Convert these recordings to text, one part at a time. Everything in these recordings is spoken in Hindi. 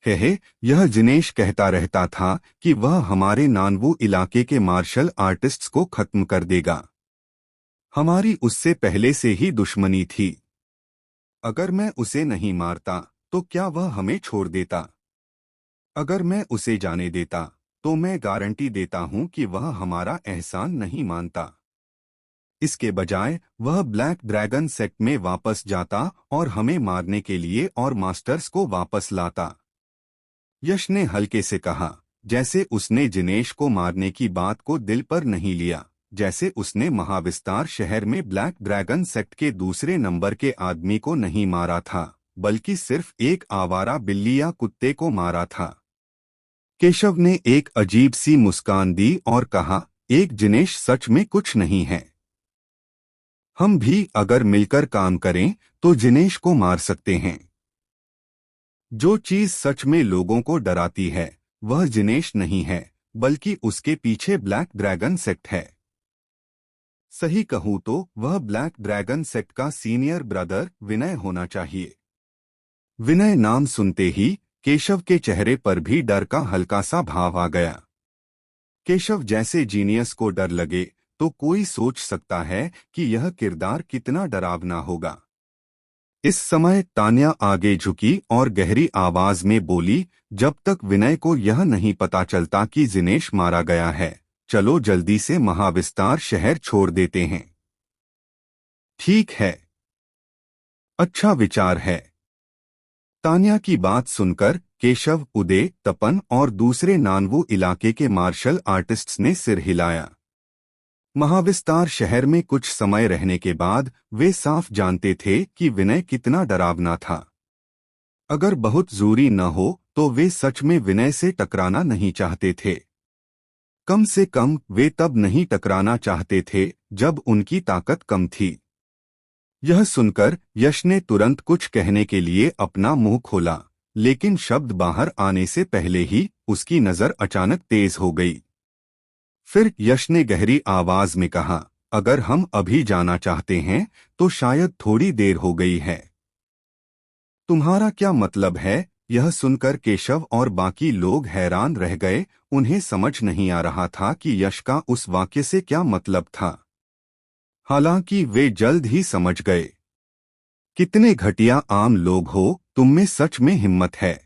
हे, यह जिनेश कहता रहता था कि वह हमारे नानवू इलाके के मार्शल आर्टिस्ट्स को खत्म कर देगा। हमारी उससे पहले से ही दुश्मनी थी। अगर मैं उसे नहीं मारता तो क्या वह हमें छोड़ देता? अगर मैं उसे जाने देता तो मैं गारंटी देता हूं कि वह हमारा एहसान नहीं मानता। इसके बजाय वह ब्लैक ड्रैगन सेक्ट में वापस जाता और हमें मारने के लिए और मास्टर्स को वापस लाता। यश ने हल्के से कहा, जैसे उसने जिनेश को मारने की बात को दिल पर नहीं लिया, जैसे उसने महाविस्तार शहर में ब्लैक ड्रैगन सेक्ट के दूसरे नंबर के आदमी को नहीं मारा था, बल्कि सिर्फ एक आवारा बिल्ली या कुत्ते को मारा था। केशव ने एक अजीब सी मुस्कान दी और कहा, एक जिनेश सच में कुछ नहीं है। हम भी अगर मिलकर काम करें तो जिनेश को मार सकते हैं। जो चीज सच में लोगों को डराती है वह जिनेश नहीं है, बल्कि उसके पीछे ब्लैक ड्रैगन सेक्ट है। सही कहूं तो वह ब्लैक ड्रैगन सेक्ट का सीनियर ब्रदर विनय होना चाहिए। विनय नाम सुनते ही केशव के चेहरे पर भी डर का हल्का सा भाव आ गया। केशव जैसे जीनियस को डर लगे तो कोई सोच सकता है कि यह किरदार कितना डरावना होगा। इस समय तान्या आगे झुकी और गहरी आवाज में बोली, जब तक विनय को यह नहीं पता चलता कि जिनेश मारा गया है, चलो जल्दी से महाविस्तार शहर छोड़ देते हैं। ठीक है, अच्छा विचार है। तान्या की बात सुनकर केशव, उदय, तपन और दूसरे नानवू इलाके के मार्शल आर्टिस्ट्स ने सिर हिलाया। महाविस्तार शहर में कुछ समय रहने के बाद वे साफ जानते थे कि विनय कितना डरावना था। अगर बहुत जरूरी न हो तो वे सच में विनय से टकराना नहीं चाहते थे। कम से कम वे तब नहीं टकराना चाहते थे जब उनकी ताकत कम थी। यह सुनकर यश ने तुरंत कुछ कहने के लिए अपना मुंह खोला, लेकिन शब्द बाहर आने से पहले ही उसकी नजर अचानक तेज हो गई। फिर यश ने गहरी आवाज में कहा, अगर हम अभी जाना चाहते हैं तो शायद थोड़ी देर हो गई है। तुम्हारा क्या मतलब है? यह सुनकर केशव और बाकी लोग हैरान रह गए। उन्हें समझ नहीं आ रहा था कि यश का उस वाक्य से क्या मतलब था। हालांकि वे जल्द ही समझ गए। कितने घटिया आम लोग हो, तुम में सच में हिम्मत है।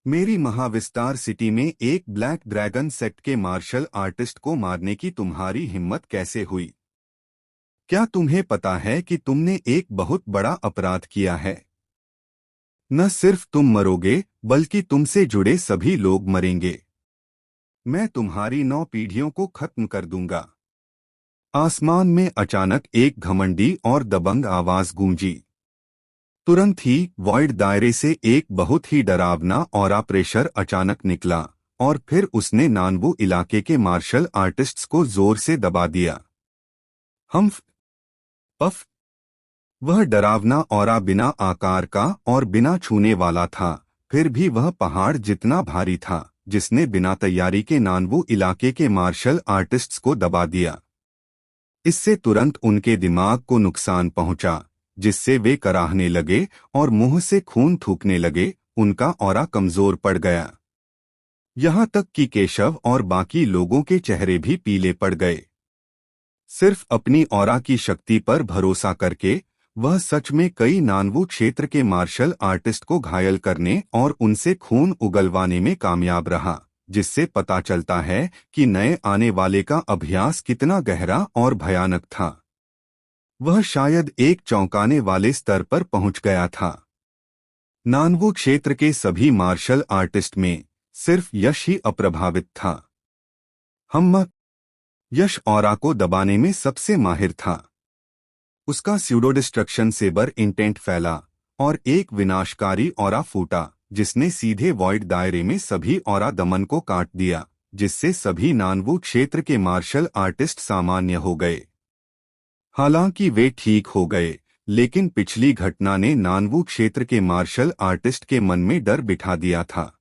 मेरी महाविस्तार सिटी में एक ब्लैक ड्रैगन सेक्ट के मार्शल आर्टिस्ट को मारने की तुम्हारी हिम्मत कैसे हुई? क्या तुम्हें पता है कि तुमने एक बहुत बड़ा अपराध किया है? न सिर्फ तुम मरोगे, बल्कि तुमसे जुड़े सभी लोग मरेंगे। मैं तुम्हारी 9 पीढ़ियों को खत्म कर दूंगा। आसमान में अचानक एक घमंडी और दबंग आवाज गूंजी। तुरंत ही वॉइड दायरे से एक बहुत ही डरावना ऑरा प्रेशर अचानक निकला और फिर उसने नानवू इलाके के मार्शल आर्टिस्ट्स को जोर से दबा दिया। हम्फ पफ। वह डरावना ऑरा बिना आकार का और बिना छूने वाला था, फिर भी वह पहाड़ जितना भारी था, जिसने बिना तैयारी के नानवू इलाके के मार्शल आर्टिस्ट्स को दबा दिया। इससे तुरंत उनके दिमाग को नुकसान पहुंचा, जिससे वे कराहने लगे और मुंह से खून थूकने लगे। उनका ऑरा कमजोर पड़ गया। यहाँ तक कि केशव और बाकी लोगों के चेहरे भी पीले पड़ गए। सिर्फ अपनी ऑरा की शक्ति पर भरोसा करके वह सच में कई नानवू क्षेत्र के मार्शल आर्टिस्ट को घायल करने और उनसे खून उगलवाने में कामयाब रहा, जिससे पता चलता है कि नए आने वाले का अभ्यास कितना गहरा और भयानक था। वह शायद एक चौंकाने वाले स्तर पर पहुंच गया था। नानवू क्षेत्र के सभी मार्शल आर्टिस्ट में सिर्फ यश ही अप्रभावित था। यश ऑरा को दबाने में सबसे माहिर था। उसका स्यूडो डिस्ट्रक्शन सेबर इंटेंट फैला और एक विनाशकारी ऑरा फूटा, जिसने सीधे वॉइड दायरे में सभी ऑरा दमन को काट दिया, जिससे सभी नानवू क्षेत्र के मार्शल आर्टिस्ट सामान्य हो गए। हालांकि वे ठीक हो गए, लेकिन पिछली घटना ने नानवू क्षेत्र के मार्शल आर्टिस्ट के मन में डर बिठा दिया था।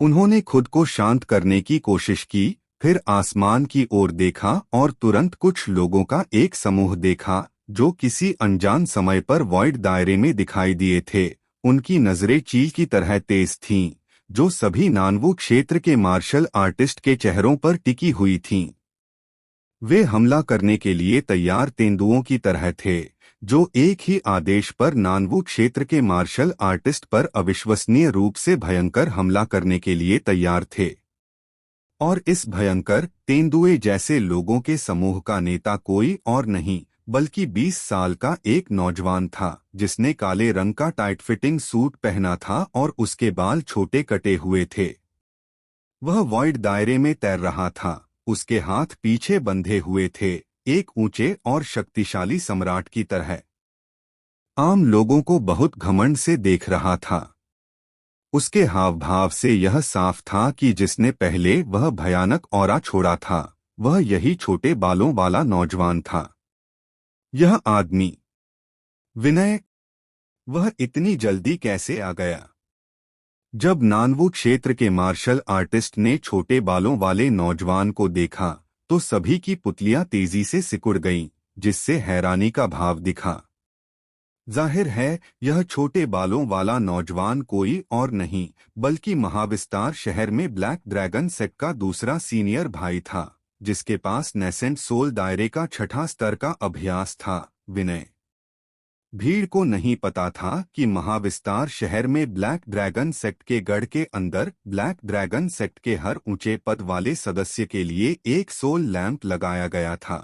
उन्होंने खुद को शांत करने की कोशिश की, फिर आसमान की ओर देखा और तुरंत कुछ लोगों का एक समूह देखा जो किसी अनजान समय पर वॉइड दायरे में दिखाई दिए थे। उनकी नजरें चील की तरह तेज थीं, जो सभी नानवू क्षेत्र के मार्शल आर्टिस्ट के चेहरों पर टिकी हुई थीं। वे हमला करने के लिए तैयार तेंदुओं की तरह थे, जो एक ही आदेश पर नानवू क्षेत्र के मार्शल आर्टिस्ट पर अविश्वसनीय रूप से भयंकर हमला करने के लिए तैयार थे। और इस भयंकर तेंदुए जैसे लोगों के समूह का नेता कोई और नहीं बल्कि 20 साल का एक नौजवान था, जिसने काले रंग का टाइट फिटिंग सूट पहना था और उसके बाल छोटे कटे हुए थे। वह वॉइड दायरे में तैर रहा था, उसके हाथ पीछे बंधे हुए थे, एक ऊंचे और शक्तिशाली सम्राट की तरह। आम लोगों को बहुत घमंड से देख रहा था। उसके हाव भाव से यह साफ था कि जिसने पहले वह भयानक ऑरा छोड़ा था, वह यही छोटे बालों वाला नौजवान था। यह आदमी विनय, वह इतनी जल्दी कैसे आ गया? जब नानवू क्षेत्र के मार्शल आर्टिस्ट ने छोटे बालों वाले नौजवान को देखा, तो सभी की पुतलियां तेजी से सिकुड़ गईं, जिससे हैरानी का भाव दिखा। जाहिर है, यह छोटे बालों वाला नौजवान कोई और नहीं बल्कि महाविस्तार शहर में ब्लैक ड्रैगन सेक्ट का दूसरा सीनियर भाई था, जिसके पास नेसेंट सोल दायरे का छठा स्तर का अभ्यास था, विनय। भीड़ को नहीं पता था कि महाविस्तार शहर में ब्लैक ड्रैगन सेक्ट के गढ़ के अंदर ब्लैक ड्रैगन सेक्ट के हर ऊंचे पद वाले सदस्य के लिए एक सोल लैंप लगाया गया था।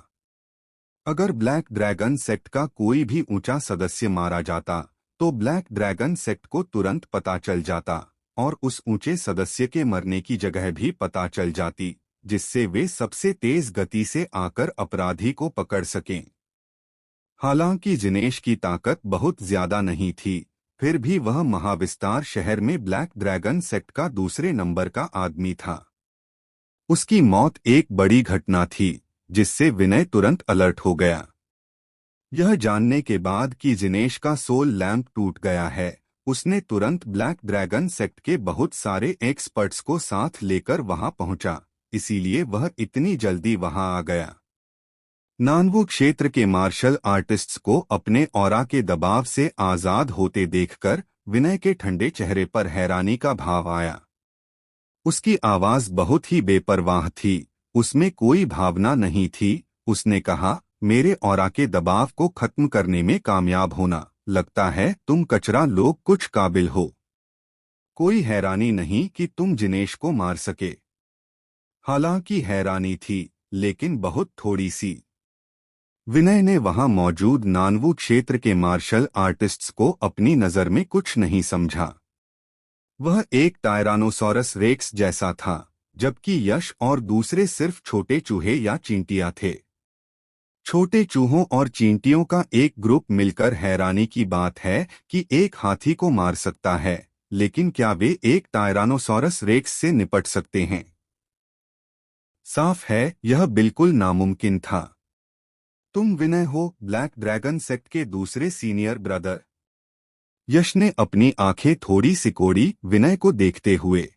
अगर ब्लैक ड्रैगन सेक्ट का कोई भी ऊंचा सदस्य मारा जाता, तो ब्लैक ड्रैगन सेक्ट को तुरंत पता चल जाता और उस ऊंचे सदस्य के मरने की जगह भी पता चल जाती, जिससे वे सबसे तेज गति से आकर अपराधी को पकड़ सकें। हालांकि जिनेश की ताकत बहुत ज्यादा नहीं थी, फिर भी वह महाविस्तार शहर में ब्लैक ड्रैगन सेक्ट का दूसरे नंबर का आदमी था। उसकी मौत एक बड़ी घटना थी, जिससे विनय तुरंत अलर्ट हो गया। यह जानने के बाद कि जिनेश का सोल लैंप टूट गया है, उसने तुरंत ब्लैक ड्रैगन सेक्ट के बहुत सारे एक्सपर्ट्स को साथ लेकर वहां पहुंचा, इसीलिए वह इतनी जल्दी वहां आ गया। नानवू क्षेत्र के मार्शल आर्टिस्ट्स को अपने ऑरा के दबाव से आजाद होते देखकर विनय के ठंडे चेहरे पर हैरानी का भाव आया। उसकी आवाज बहुत ही बेपरवाह थी, उसमें कोई भावना नहीं थी। उसने कहा, मेरे ऑरा के दबाव को खत्म करने में कामयाब होना, लगता है तुम कचरा लोग कुछ काबिल हो। कोई हैरानी नहीं कि तुम जिनेश को मार सके। हालांकि हैरानी थी, लेकिन बहुत थोड़ी सी। विनय ने वहां मौजूद नानवू क्षेत्र के मार्शल आर्टिस्ट्स को अपनी नजर में कुछ नहीं समझा। वह एक टायरानोसॉरस रेक्स जैसा था, जबकि यश और दूसरे सिर्फ छोटे चूहे या चींटियां थे। छोटे चूहों और चींटियों का एक ग्रुप मिलकर हैरानी की बात है कि एक हाथी को मार सकता है, लेकिन क्या वे एक टायरानोसॉरस रेक्स से निपट सकते हैं? साफ है, यह बिल्कुल नामुमकिन था। तुम विनय हो, ब्लैक ड्रैगन सेक्ट के दूसरे सीनियर ब्रदर। यश ने अपनी आंखें थोड़ी सिकोड़ी विनय को देखते हुए,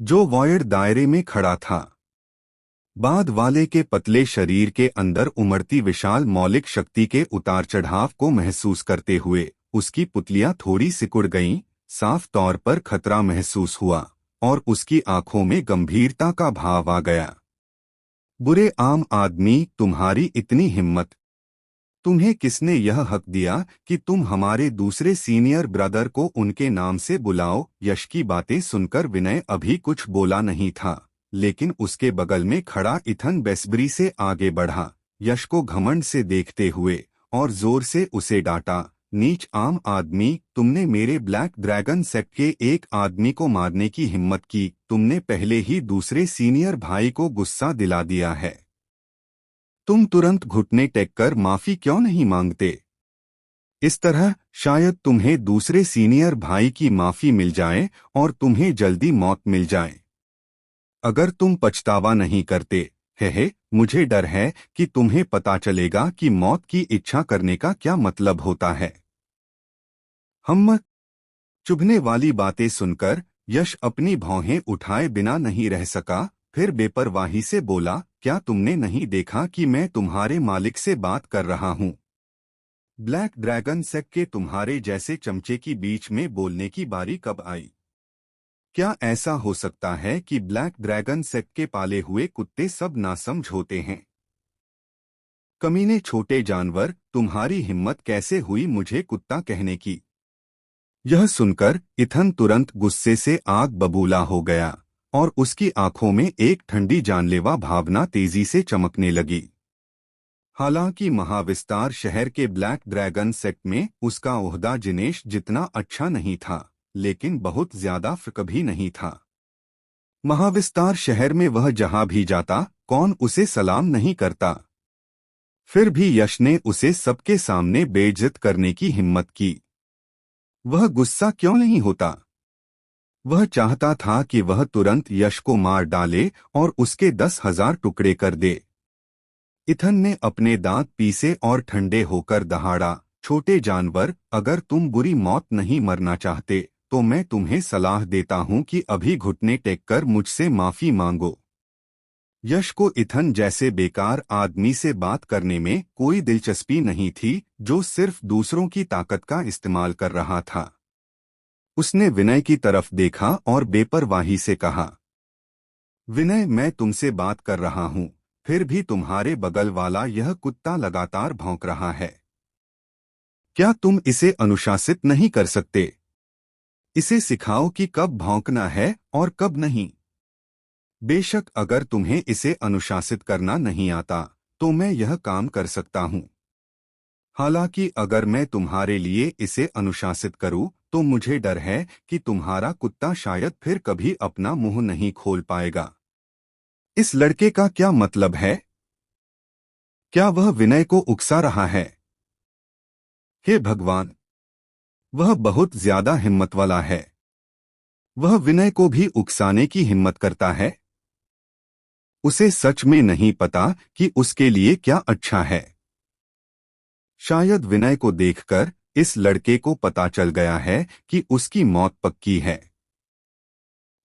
जो वॉयड दायरे में खड़ा था। बाद वाले के पतले शरीर के अंदर उमड़ती विशाल मौलिक शक्ति के उतार चढ़ाव को महसूस करते हुए उसकी पुतलियां थोड़ी सिकुड़ गईं। साफ तौर पर खतरा महसूस हुआ और उसकी आंखों में गंभीरता का भाव आ गया। बुरे आम आदमी, तुम्हारी इतनी हिम्मत! तुम्हें किसने यह हक दिया कि तुम हमारे दूसरे सीनियर ब्रदर को उनके नाम से बुलाओ? यश की बातें सुनकर विनय अभी कुछ बोला नहीं था, लेकिन उसके बगल में खड़ा इथन बेस्बरी से आगे बढ़ा, यश को घमंड से देखते हुए, और जोर से उसे डांटा, नीच आम आदमी, तुमने मेरे ब्लैक ड्रैगन सेक्ट के एक आदमी को मारने की हिम्मत की। तुमने पहले ही दूसरे सीनियर भाई को गुस्सा दिला दिया है। तुम तुरंत घुटने टेक कर माफी क्यों नहीं मांगते? इस तरह शायद तुम्हें दूसरे सीनियर भाई की माफी मिल जाए और तुम्हें जल्दी मौत मिल जाए। अगर तुम पछतावा नहीं करते, हे, मुझे डर है कि तुम्हें पता चलेगा कि मौत की इच्छा करने का क्या मतलब होता है। हम चुभने वाली बातें सुनकर यश अपनी भौहें उठाए बिना नहीं रह सका। फिर बेपरवाही से बोला, क्या तुमने नहीं देखा कि मैं तुम्हारे मालिक से बात कर रहा हूँ? ब्लैक ड्रैगन सेक के तुम्हारे जैसे चमचे की बीच में बोलने की बारी कब आई? क्या ऐसा हो सकता है कि ब्लैक ड्रैगन सेक के पाले हुए कुत्ते सब नासमझ होते हैं? कमीने छोटे जानवर, तुम्हारी हिम्मत कैसे हुई मुझे कुत्ता कहने की? यह सुनकर इथन तुरंत गुस्से से आग बबूला हो गया और उसकी आंखों में एक ठंडी जानलेवा भावना तेजी से चमकने लगी। हालांकि महाविस्तार शहर के ब्लैक ड्रैगन सेक्ट में उसका ओहदा जिनेश जितना अच्छा नहीं था, लेकिन बहुत ज्यादा फर्क भी नहीं था। महाविस्तार शहर में वह जहां भी जाता, कौन उसे सलाम नहीं करता। फिर भी यश ने उसे सबके सामने बेइज्जत करने की हिम्मत की। वह गुस्सा क्यों नहीं होता? वह चाहता था कि वह तुरंत यश को मार डाले और उसके 10,000 टुकड़े कर दे। इथन ने अपने दांत पीसे और ठंडे होकर दहाड़ा, छोटे जानवर, अगर तुम बुरी मौत नहीं मरना चाहते तो मैं तुम्हें सलाह देता हूं कि अभी घुटने टेक कर मुझसे माफी मांगो। यश को इथन जैसे बेकार आदमी से बात करने में कोई दिलचस्पी नहीं थी, जो सिर्फ दूसरों की ताकत का इस्तेमाल कर रहा था। उसने विनय की तरफ देखा और बेपरवाही से कहा, विनय, मैं तुमसे बात कर रहा हूं, फिर भी तुम्हारे बगल वाला यह कुत्ता लगातार भौंक रहा है। क्या तुम इसे अनुशासित नहीं कर सकते? इसे सिखाओ कि कब भौंकना है और कब नहीं। बेशक अगर तुम्हें इसे अनुशासित करना नहीं आता तो मैं यह काम कर सकता हूं। हालांकि अगर मैं तुम्हारे लिए इसे अनुशासित करूं तो मुझे डर है कि तुम्हारा कुत्ता शायद फिर कभी अपना मुंह नहीं खोल पाएगा। इस लड़के का क्या मतलब है? क्या वह विनय को उकसा रहा है? हे भगवान, वह बहुत ज्यादा हिम्मत वाला है। वह विनय को भी उकसाने की हिम्मत करता है। उसे सच में नहीं पता कि उसके लिए क्या अच्छा है। शायद विनय को देखकर इस लड़के को पता चल गया है कि उसकी मौत पक्की है।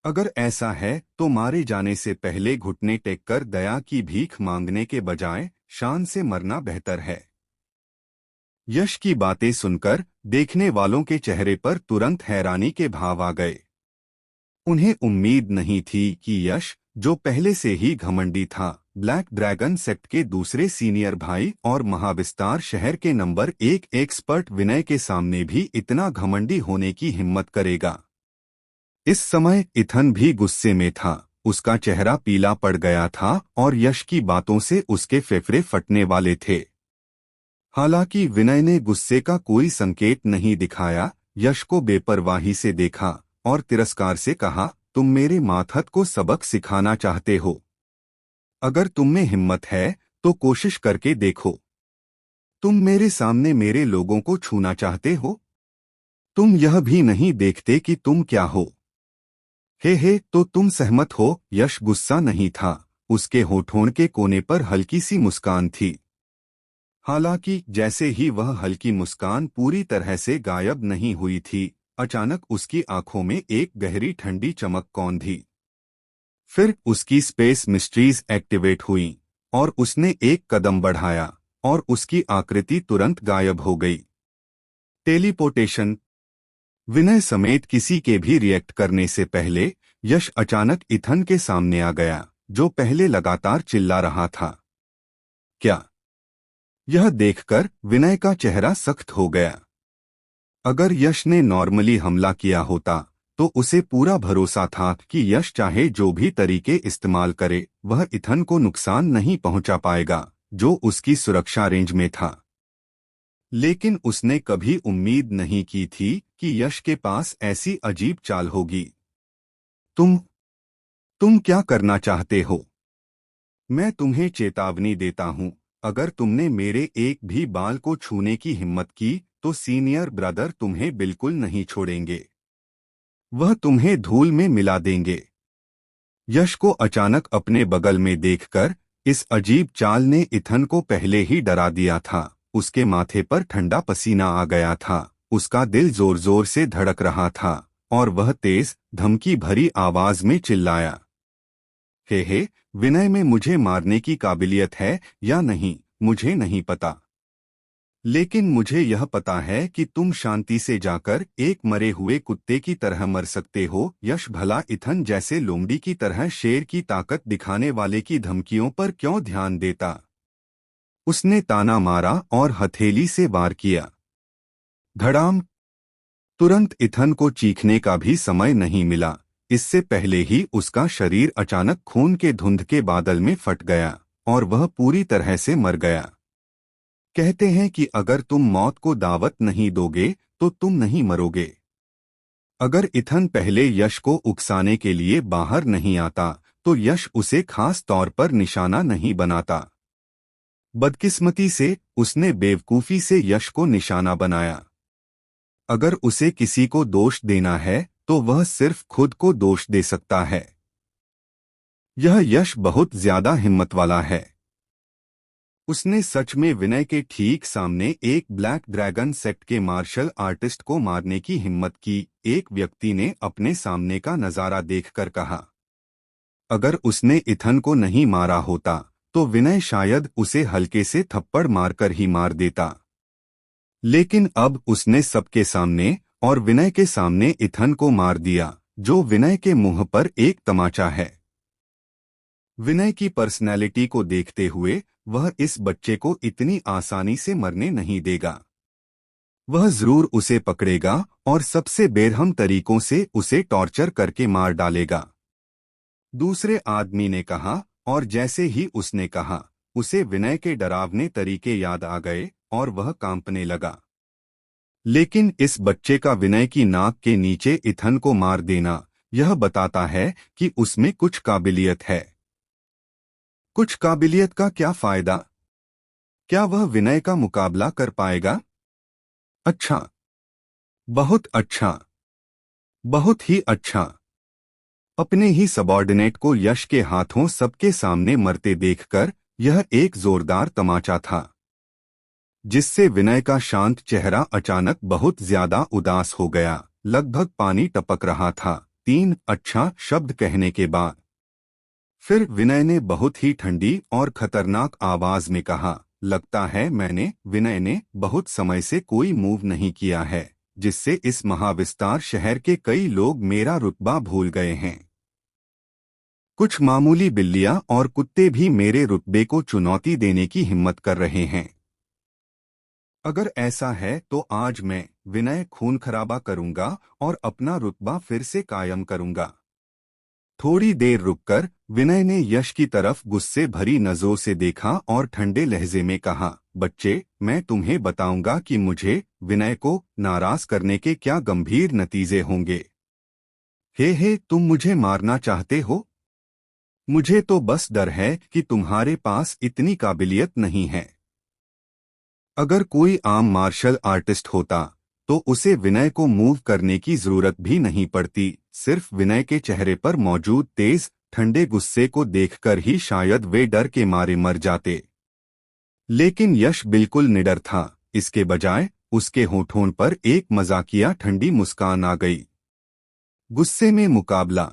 अगर ऐसा है तो मारे जाने से पहले घुटने टेक कर दया की भीख मांगने के बजाय शान से मरना बेहतर है। यश की बातें सुनकर देखने वालों के चेहरे पर तुरंत हैरानी के भाव आ गए। उन्हें उम्मीद नहीं थी कि यश, जो पहले से ही घमंडी था, ब्लैक ड्रैगन सेक्ट के दूसरे सीनियर भाई और महाविस्तार शहर के नंबर 1 एक्सपर्ट विनय के सामने भी इतना घमंडी होने की हिम्मत करेगा। इस समय इथन भी गुस्से में था। उसका चेहरा पीला पड़ गया था और यश की बातों से उसके फेफड़े फटने वाले थे। हालांकि विनय ने गुस्से का कोई संकेत नहीं दिखाया, यश को बेपरवाही से देखा और तिरस्कार से कहा, तुम मेरे माथत को सबक सिखाना चाहते हो? अगर तुम में हिम्मत है तो कोशिश करके देखो। तुम मेरे सामने मेरे लोगों को छूना चाहते हो? तुम यह भी नहीं देखते कि तुम क्या हो? हे तो तुम सहमत हो? यश गुस्सा नहीं था, उसके होठों के कोने पर हल्की सी मुस्कान थी। हालांकि जैसे ही वह हल्की मुस्कान पूरी तरह से गायब नहीं हुई थी, अचानक उसकी आंखों में एक गहरी ठंडी चमक कौंधी। फिर उसकी स्पेस मिस्ट्रीज एक्टिवेट हुई और उसने एक कदम बढ़ाया और उसकी आकृति तुरंत गायब हो गई। टेलीपोर्टेशन। विनय समेत किसी के भी रिएक्ट करने से पहले यश अचानक इथन के सामने आ गया, जो पहले लगातार चिल्ला रहा था। क्या? यह देखकर विनय का चेहरा सख्त हो गया। अगर यश ने नॉर्मली हमला किया होता तो उसे पूरा भरोसा था कि यश चाहे जो भी तरीके इस्तेमाल करे, वह इथन को नुकसान नहीं पहुंचा पाएगा, जो उसकी सुरक्षा रेंज में था। लेकिन उसने कभी उम्मीद नहीं की थी कि यश के पास ऐसी अजीब चाल होगी। तुम क्या करना चाहते हो? मैं तुम्हें चेतावनी देता हूं, अगर तुमने मेरे एक भी बाल को छूने की हिम्मत की तो सीनियर ब्रदर तुम्हें बिल्कुल नहीं छोड़ेंगे। वह तुम्हें धूल में मिला देंगे। यश को अचानक अपने बगल में देखकर इस अजीब चाल ने इथन को पहले ही डरा दिया था। उसके माथे पर ठंडा पसीना आ गया था, उसका दिल जोर जोर से धड़क रहा था और वह तेज धमकी भरी आवाज में चिल्लाया, हे विनय में मुझे मारने की काबिलियत है या नहीं मुझे नहीं पता, लेकिन मुझे यह पता है कि तुम शांति से जाकर एक मरे हुए कुत्ते की तरह मर सकते हो। यश भला इथन जैसे लोमड़ी की तरह शेर की ताकत दिखाने वाले की धमकियों पर क्यों ध्यान देता। उसने ताना मारा और हथेली से वार किया। धड़ाम। तुरंत इथन को चीखने का भी समय नहीं मिला। इससे पहले ही उसका शरीर अचानक खून के धुंध के बादल में फट गया और वह पूरी तरह से मर गया। कहते हैं कि अगर तुम मौत को दावत नहीं दोगे तो तुम नहीं मरोगे। अगर इथन पहले यश को उकसाने के लिए बाहर नहीं आता तो यश उसे खास तौर पर निशाना नहीं बनाता। बदकिस्मती से उसने बेवकूफी से यश को निशाना बनाया। अगर उसे किसी को दोष देना है तो वह सिर्फ खुद को दोष दे सकता है। यह यश बहुत ज्यादा हिम्मत वाला है। उसने सच में विनय के ठीक सामने एक ब्लैक ड्रैगन सेक्ट के मार्शल आर्टिस्ट को मारने की हिम्मत की। एक व्यक्ति ने अपने सामने का नजारा देखकर कहा। अगर उसने इथन को नहीं मारा होता तो विनय शायद उसे हल्के से थप्पड़ मारकर ही मार देता। लेकिन अब उसने सबके सामने और विनय के सामने इथन को मार दिया, जो विनय के मुंह पर एक तमाचा है। विनय की पर्सनैलिटी को देखते हुए वह इस बच्चे को इतनी आसानी से मरने नहीं देगा। वह जरूर उसे पकड़ेगा और सबसे बेरहम तरीकों से उसे टॉर्चर करके मार डालेगा। दूसरे आदमी ने कहा, और जैसे ही उसने कहा उसे विनय के डरावने तरीके याद आ गए और वह कांपने लगा। लेकिन इस बच्चे का विनय की नाक के नीचे इथन को मार देना यह बताता है कि उसमें कुछ काबिलियत है। कुछ काबिलियत का क्या फायदा? क्या वह विनय का मुकाबला कर पाएगा? अच्छा, बहुत अच्छा, बहुत ही अच्छा। अपने ही सबॉर्डिनेट को यश के हाथों सबके सामने मरते देखकर यह एक जोरदार तमाचा था, जिससे विनय का शांत चेहरा अचानक बहुत ज्यादा उदास हो गया। लगभग पानी टपक रहा था 3 अच्छा शब्द कहने के बाद। फिर विनय ने बहुत ही ठंडी और खतरनाक आवाज में कहा, लगता है विनय ने बहुत समय से कोई मूव नहीं किया है, जिससे इस महाविस्तार शहर के कई लोग मेरा रुतबा भूल गए हैं। कुछ मामूली बिल्लियां और कुत्ते भी मेरे रुतबे को चुनौती देने की हिम्मत कर रहे हैं। अगर ऐसा है तो आज मैं विनय खून खराबा करूंगा और अपना रुतबा फिर से कायम करूंगा। थोड़ी देर रुककर विनय ने यश की तरफ गुस्से भरी नजरों से देखा और ठंडे लहजे में कहा, बच्चे, मैं तुम्हें बताऊंगा कि मुझे विनय को नाराज करने के क्या गंभीर नतीजे होंगे। हे, तुम मुझे मारना चाहते हो? मुझे तो बस डर है कि तुम्हारे पास इतनी काबिलियत नहीं है। अगर कोई आम मार्शल आर्टिस्ट होता तो उसे विनय को मूव करने की जरूरत भी नहीं पड़ती। सिर्फ विनय के चेहरे पर मौजूद तेज ठंडे गुस्से को देखकर ही शायद वे डर के मारे मर जाते। लेकिन यश बिल्कुल निडर था। इसके बजाय उसके होठों पर एक मजाकिया ठंडी मुस्कान आ गई। गुस्से में मुकाबला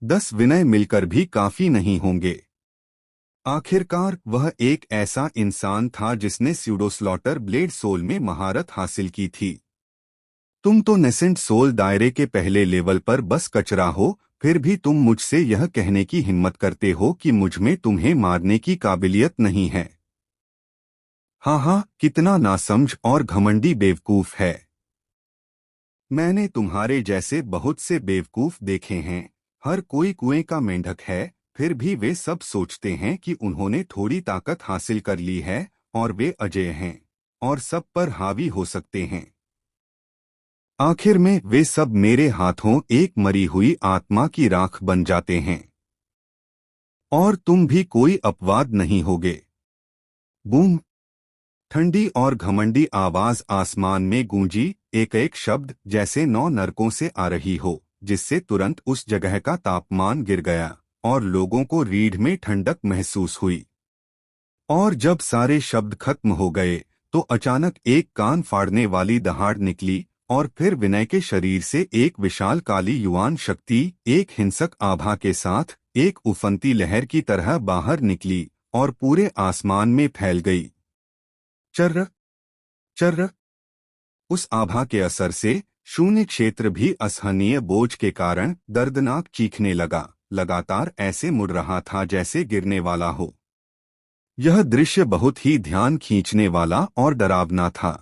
10 विनय मिलकर भी काफी नहीं होंगे। आखिरकार वह एक ऐसा इंसान था जिसने स्यूडो स्लॉटर ब्लेड सोल में महारत हासिल की थी। तुम तो नेसेंट सोल दायरे के पहले लेवल पर बस कचरा हो, फिर भी तुम मुझसे यह कहने की हिम्मत करते हो कि मुझमें तुम्हें मारने की काबिलियत नहीं है। हाँ, कितना नासमझ और घमंडी बेवकूफ है। मैंने तुम्हारे जैसे बहुत से बेवकूफ देखे हैं। हर कोई कुएं का मेंढक है, फिर भी वे सब सोचते हैं कि उन्होंने थोड़ी ताकत हासिल कर ली है और वे अजेय हैं और सब पर हावी हो सकते हैं। आखिर में वे सब मेरे हाथों एक मरी हुई आत्मा की राख बन जाते हैं और तुम भी कोई अपवाद नहीं होगे। बूम! ठंडी और घमंडी आवाज आसमान में गूंजी, एक एक शब्द जैसे 9 नरकों से आ रही हो, जिससे तुरंत उस जगह का तापमान गिर गया और लोगों को रीढ़ में ठंडक महसूस हुई। और जब सारे शब्द खत्म हो गए तो अचानक एक कान फाड़ने वाली दहाड़ निकली और फिर विनय के शरीर से एक विशाल काली युवान शक्ति एक हिंसक आभा के साथ एक उफनती लहर की तरह बाहर निकली और पूरे आसमान में फैल गई। चर्र! चर्र। उस आभा के असर से शून्य क्षेत्र भी असहनीय बोझ के कारण दर्दनाक चीखने लगा, लगातार ऐसे मुड़ रहा था जैसे गिरने वाला हो। यह दृश्य बहुत ही ध्यान खींचने वाला और डरावना था।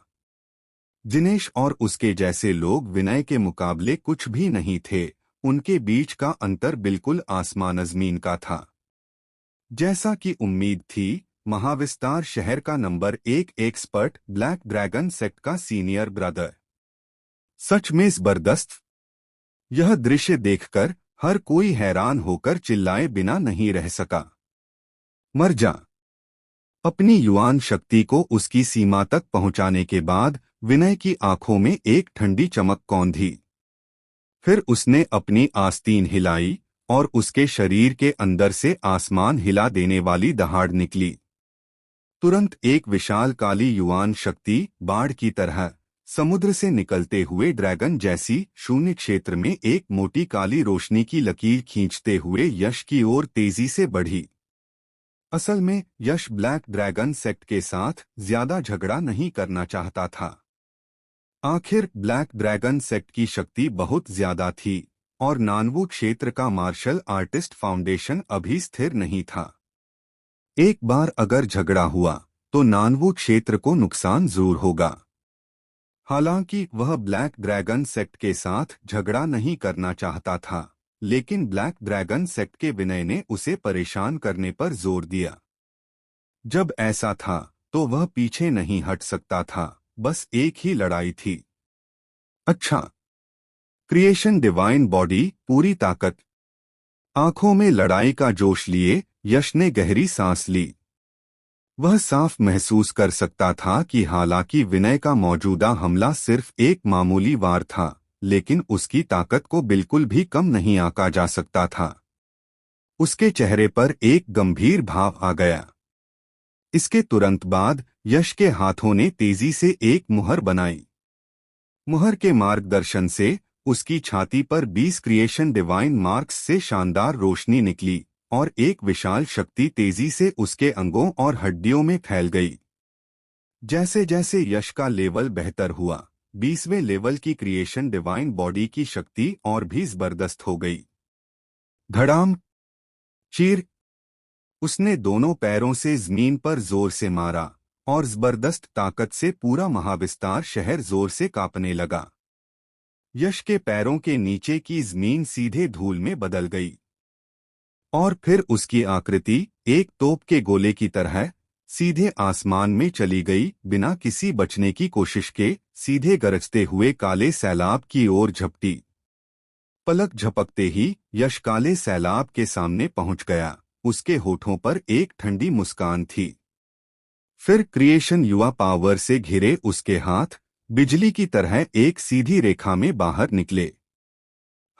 जिनेश और उसके जैसे लोग विनय के मुकाबले कुछ भी नहीं थे, उनके बीच का अंतर बिल्कुल आसमान जमीन का था। जैसा कि उम्मीद थी, महाविस्तार शहर का number 1 expert black dragon sect का सीनियर ब्रदर। सच में जबरदस्त। यह दृश्य देखकर हर कोई हैरान होकर चिल्लाए बिना नहीं रह सका। मर जा। अपनी युवान शक्ति को उसकी सीमा तक पहुंचाने के बाद विनय की आंखों में एक ठंडी चमक कौंधी। फिर उसने अपनी आस्तीन हिलाई और उसके शरीर के अंदर से आसमान हिला देने वाली दहाड़ निकली। तुरंत एक विशाल काली युवान शक्ति बाढ़ की तरह समुद्र से निकलते हुए ड्रैगन जैसी शून्य क्षेत्र में एक मोटी काली रोशनी की लकीर खींचते हुए यश की ओर तेजी से बढ़ी। असल में यश ब्लैक ड्रैगन सेक्ट के साथ ज्यादा झगड़ा नहीं करना चाहता था। आखिर ब्लैक ड्रैगन सेक्ट की शक्ति बहुत ज्यादा थी और नानवू क्षेत्र का मार्शल आर्टिस्ट फाउंडेशन अभी स्थिर नहीं था। एक बार अगर झगड़ा हुआ तो नानवू क्षेत्र को नुकसान जरूर होगा। हालांकि वह ब्लैक ड्रैगन सेक्ट के साथ झगड़ा नहीं करना चाहता था, लेकिन ब्लैक ड्रैगन सेक्ट के विनय ने उसे परेशान करने पर जोर दिया। जब ऐसा था तो वह पीछे नहीं हट सकता था, बस एक ही लड़ाई थी। अच्छा। क्रिएशन डिवाइन बॉडी पूरी ताकत। आंखों में लड़ाई का जोश लिए यश ने गहरी सांस ली। वह साफ महसूस कर सकता था कि हालांकि विनय का मौजूदा हमला सिर्फ एक मामूली वार था, लेकिन उसकी ताकत को बिल्कुल भी कम नहीं आंका जा सकता था। उसके चेहरे पर एक गंभीर भाव आ गया। इसके तुरंत बाद यश के हाथों ने तेजी से एक मुहर बनाई। मुहर के मार्गदर्शन से उसकी छाती पर 20 क्रिएशन डिवाइन मार्क्स से शानदार रोशनी निकली और एक विशाल शक्ति तेजी से उसके अंगों और हड्डियों में फैल गई। जैसे जैसे यश का लेवल बेहतर हुआ, 20वें लेवल की क्रिएशन डिवाइन बॉडी की शक्ति और भी जबरदस्त हो गई। धड़ाम। चीर। उसने दोनों पैरों से जमीन पर जोर से मारा और जबरदस्त ताकत से पूरा महाविस्तार शहर जोर से कांपने लगा। यश के पैरों के नीचे की जमीन सीधे धूल में बदल गई और फिर उसकी आकृति एक तोप के गोले की तरह सीधे आसमान में चली गई, बिना किसी बचने की कोशिश के सीधे गरजते हुए काले सैलाब की ओर झपटी। पलक झपकते ही यश काले सैलाब के सामने पहुंच गया। उसके होठों पर एक ठंडी मुस्कान थी। फिर क्रिएशन युवा पावर से घिरे उसके हाथ बिजली की तरह एक सीधी रेखा में बाहर निकले।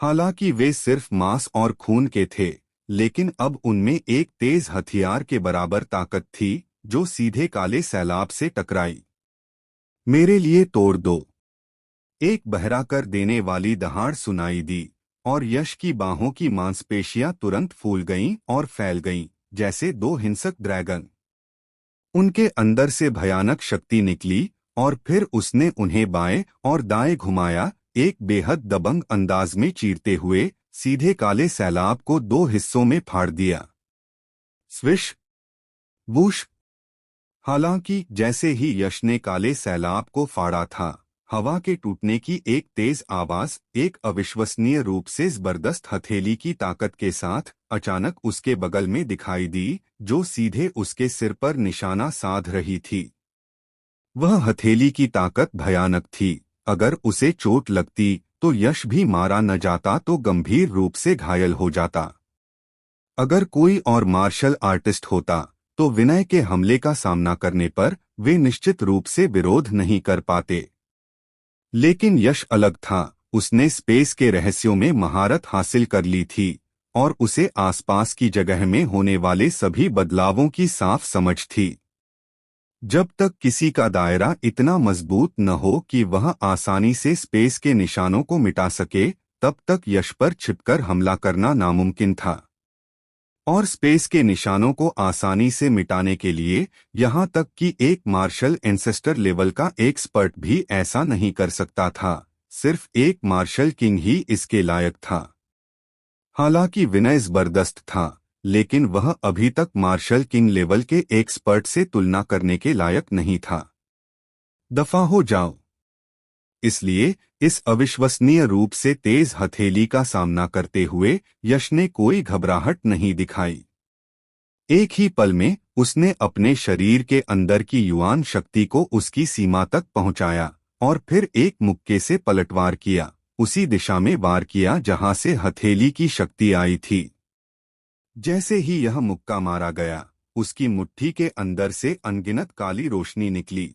हालांकि वे सिर्फ मांस और खून के थे, लेकिन अब उनमें एक तेज हथियार के बराबर ताकत थी जो सीधे काले सैलाब से टकराई। मेरे लिए तोड़ दो। एक बहरा कर देने वाली दहाड़ सुनाई दी और यश की बाहों की मांसपेशियां तुरंत फूल गईं और फैल गईं, जैसे दो हिंसक ड्रैगन। उनके अंदर से भयानक शक्ति निकली और फिर उसने उन्हें बाएं और दाएं घुमाया, एक बेहद दबंग अंदाज में चीरते हुए सीधे काले सैलाब को दो हिस्सों में फाड़ दिया। स्विश। वूश। हालांकि जैसे ही यश ने काले सैलाब को फाड़ा था, हवा के टूटने की एक तेज आवाज एक अविश्वसनीय रूप से जबरदस्त हथेली की ताकत के साथ अचानक उसके बगल में दिखाई दी, जो सीधे उसके सिर पर निशाना साध रही थी। वह हथेली की ताकत भयानक थी। अगर उसे चोट लगती तो यश भी मारा न जाता तो गंभीर रूप से घायल हो जाता। अगर कोई और मार्शल आर्टिस्ट होता तो विनय के हमले का सामना करने पर वे निश्चित रूप से विरोध नहीं कर पाते। लेकिन यश अलग था। उसने स्पेस के रहस्यों में महारत हासिल कर ली थी और उसे आसपास की जगह में होने वाले सभी बदलावों की साफ समझ थी। जब तक किसी का दायरा इतना मजबूत न हो कि वह आसानी से स्पेस के निशानों को मिटा सके, तब तक यश पर छिपकर हमला करना नामुमकिन था। और स्पेस के निशानों को आसानी से मिटाने के लिए यहाँ तक कि एक मार्शल एंसेस्टर लेवल का एक्सपर्ट भी ऐसा नहीं कर सकता था। सिर्फ एक मार्शल किंग ही इसके लायक था। हालांकि विनय जबरदस्त था, लेकिन वह अभी तक मार्शल किंग लेवल के एक्सपर्ट से तुलना करने के लायक नहीं था। दफा हो जाओ। इसलिए इस अविश्वसनीय रूप से तेज हथेली का सामना करते हुए यश ने कोई घबराहट नहीं दिखाई। एक ही पल में उसने अपने शरीर के अंदर की युवान शक्ति को उसकी सीमा तक पहुंचाया और फिर एक मुक्के से पलटवार किया, उसी दिशा में वार किया जहां से हथेली की शक्ति आई थी। जैसे ही यह मुक्का मारा गया, उसकी मुट्ठी के अंदर से अनगिनत काली रोशनी निकली।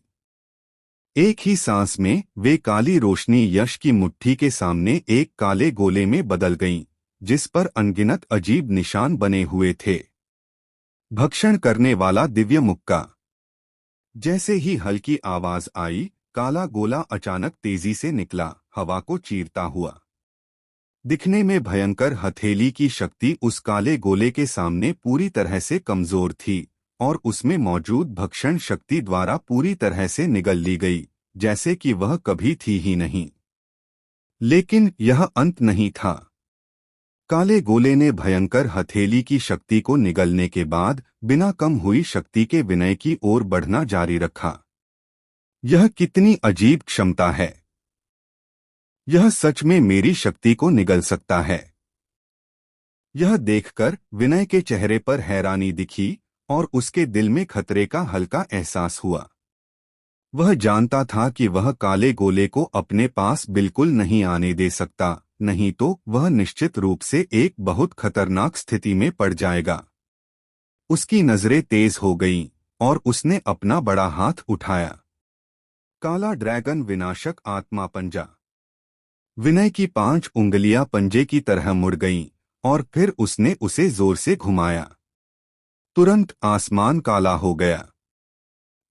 एक ही सांस में वे काली रोशनी यश की मुट्ठी के सामने एक काले गोले में बदल गईं, जिस पर अनगिनत अजीब निशान बने हुए थे। भक्षण करने वाला दिव्य मुक्का। जैसे ही हल्की आवाज आई, काला गोला अचानक तेजी से निकला, हवा को चीरता हुआ। दिखने में भयंकर हथेली की शक्ति उस काले गोले के सामने पूरी तरह से कमजोर थी और उसमें मौजूद भक्षण शक्ति द्वारा पूरी तरह से निगल ली गई, जैसे कि वह कभी थी ही नहीं। लेकिन यह अंत नहीं था। काले गोले ने भयंकर हथेली की शक्ति को निगलने के बाद बिना कम हुई शक्ति के विनय की ओर बढ़ना जारी रखा। यह कितनी अजीब क्षमता है! यह सच में मेरी शक्ति को निगल सकता है। यह देखकर विनय के चेहरे पर हैरानी दिखी और उसके दिल में खतरे का हल्का एहसास हुआ। वह जानता था कि वह काले गोले को अपने पास बिल्कुल नहीं आने दे सकता, नहीं तो वह निश्चित रूप से एक बहुत खतरनाक स्थिति में पड़ जाएगा। उसकी नजरें तेज हो गईं और उसने अपना बड़ा हाथ उठाया। काला ड्रैगन विनाशक आत्मा पंजा। विनय की 5 उंगलियां पंजे की तरह मुड़ गईं और फिर उसने उसे जोर से घुमाया। तुरंत आसमान काला हो गया।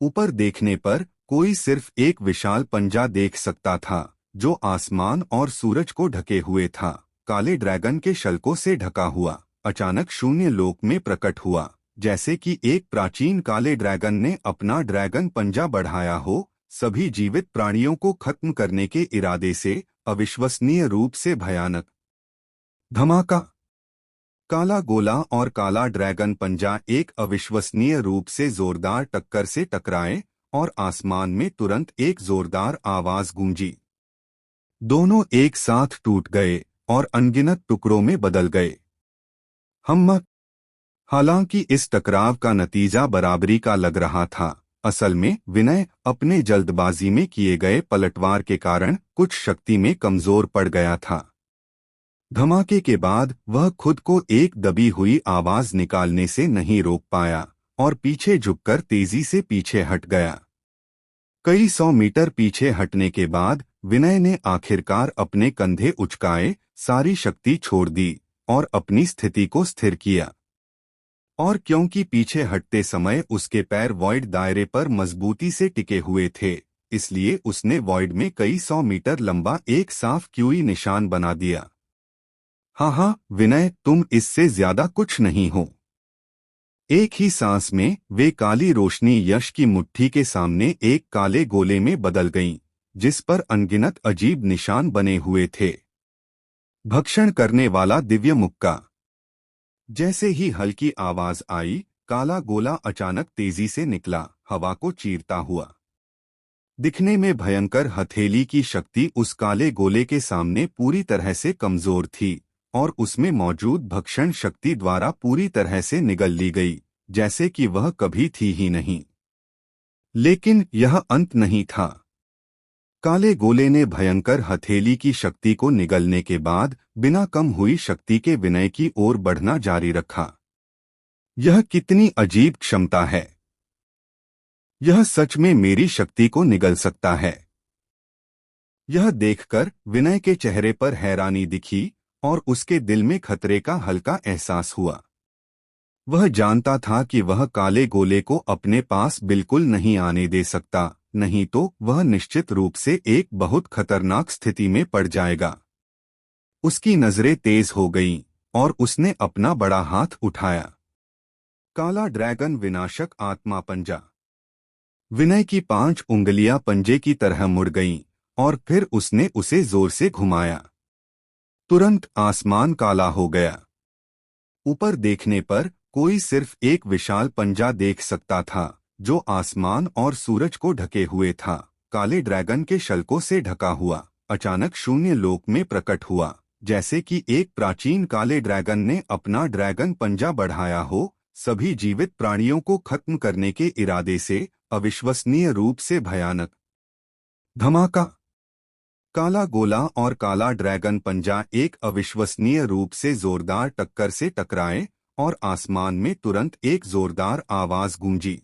ऊपर देखने पर कोई सिर्फ एक विशाल पंजा देख सकता था, जो आसमान और सूरज को ढके हुए था। काले ड्रैगन के शल्कों से ढका हुआ, अचानक शून्य लोक में प्रकट हुआ, जैसे कि एक प्राचीन काले ड्रैगन ने अपना ड्रैगन पंजा बढ़ाया हो, सभी जीवित प्राणियों को खत्म करने के इरादे से। अविश्वसनीय रूप से भयानक। धमाका। काला गोला और काला ड्रैगन पंजा एक अविश्वसनीय रूप से जोरदार टक्कर से टकराए और आसमान में तुरंत एक जोरदार आवाज गूंजी। दोनों एक साथ टूट गए और अनगिनत टुकड़ों में बदल गए। हम हालांकि इस टकराव का नतीजा बराबरी का लग रहा था, असल में विनय अपने जल्दबाजी में किए गए पलटवार के कारण कुछ शक्ति में कमजोर पड़ गया था। धमाके के बाद वह खुद को एक दबी हुई आवाज निकालने से नहीं रोक पाया और पीछे झुककर तेजी से पीछे हट गया। कई 100 मीटर पीछे हटने के बाद विनय ने आखिरकार अपने कंधे उचकाए, सारी शक्ति छोड़ दी और अपनी स्थिति को स्थिर किया। और क्योंकि पीछे हटते समय उसके पैर वॉइड दायरे पर मजबूती से टिके हुए थे, इसलिए उसने वॉइड में कई 100 मीटर लंबा एक साफ क्यूई निशान बना दिया। हाँ, विनय, तुम इससे ज्यादा कुछ नहीं हो। एक ही सांस में वे काली रोशनी यश की मुट्ठी के सामने एक काले गोले में बदल गईं, जिस पर अनगिनत अजीब निशान बने हुए थे। भक्षण करने वाला दिव्य मुक्का। जैसे ही हल्की आवाज आई, काला गोला अचानक तेजी से निकला, हवा को चीरता हुआ। दिखने में भयंकर हथेली की शक्ति उस काले गोले के सामने पूरी तरह से कमजोर थी और उसमें मौजूद भक्षण शक्ति द्वारा पूरी तरह से निगल ली गई, जैसे कि वह कभी थी ही नहीं। लेकिन यह अंत नहीं था। काले गोले ने भयंकर हथेली की शक्ति को निगलने के बाद बिना कम हुई शक्ति के विनय की ओर बढ़ना जारी रखा। यह कितनी अजीब क्षमता है! यह सच में मेरी शक्ति को निगल सकता है। यह देखकर विनय के चेहरे पर हैरानी दिखी और उसके दिल में खतरे का हल्का एहसास हुआ। वह जानता था कि वह काले गोले को अपने पास बिल्कुल नहीं आने दे सकता, नहीं तो वह निश्चित रूप से एक बहुत खतरनाक स्थिति में पड़ जाएगा। उसकी नजरें तेज हो गईं और उसने अपना बड़ा हाथ उठाया। काला ड्रैगन विनाशक आत्मा पंजा। विनय की 5 उंगलियां पंजे की तरह मुड़ गईं और फिर उसने उसे जोर से घुमाया। तुरंत आसमान काला हो गया। ऊपर देखने पर कोई सिर्फ एक विशाल पंजा देख सकता था जो आसमान और सूरज को ढके हुए था। काले ड्रैगन के शल्कों से ढका हुआ अचानक शून्य लोक में प्रकट हुआ, जैसे कि एक प्राचीन काले ड्रैगन ने अपना ड्रैगन पंजा बढ़ाया हो, सभी जीवित प्राणियों को खत्म करने के इरादे से। अविश्वसनीय रूप से भयानक धमाका। काला गोला और काला ड्रैगन पंजा एक अविश्वसनीय रूप से जोरदार टक्कर से टकराए और आसमान में तुरंत एक जोरदार आवाज गूंजी।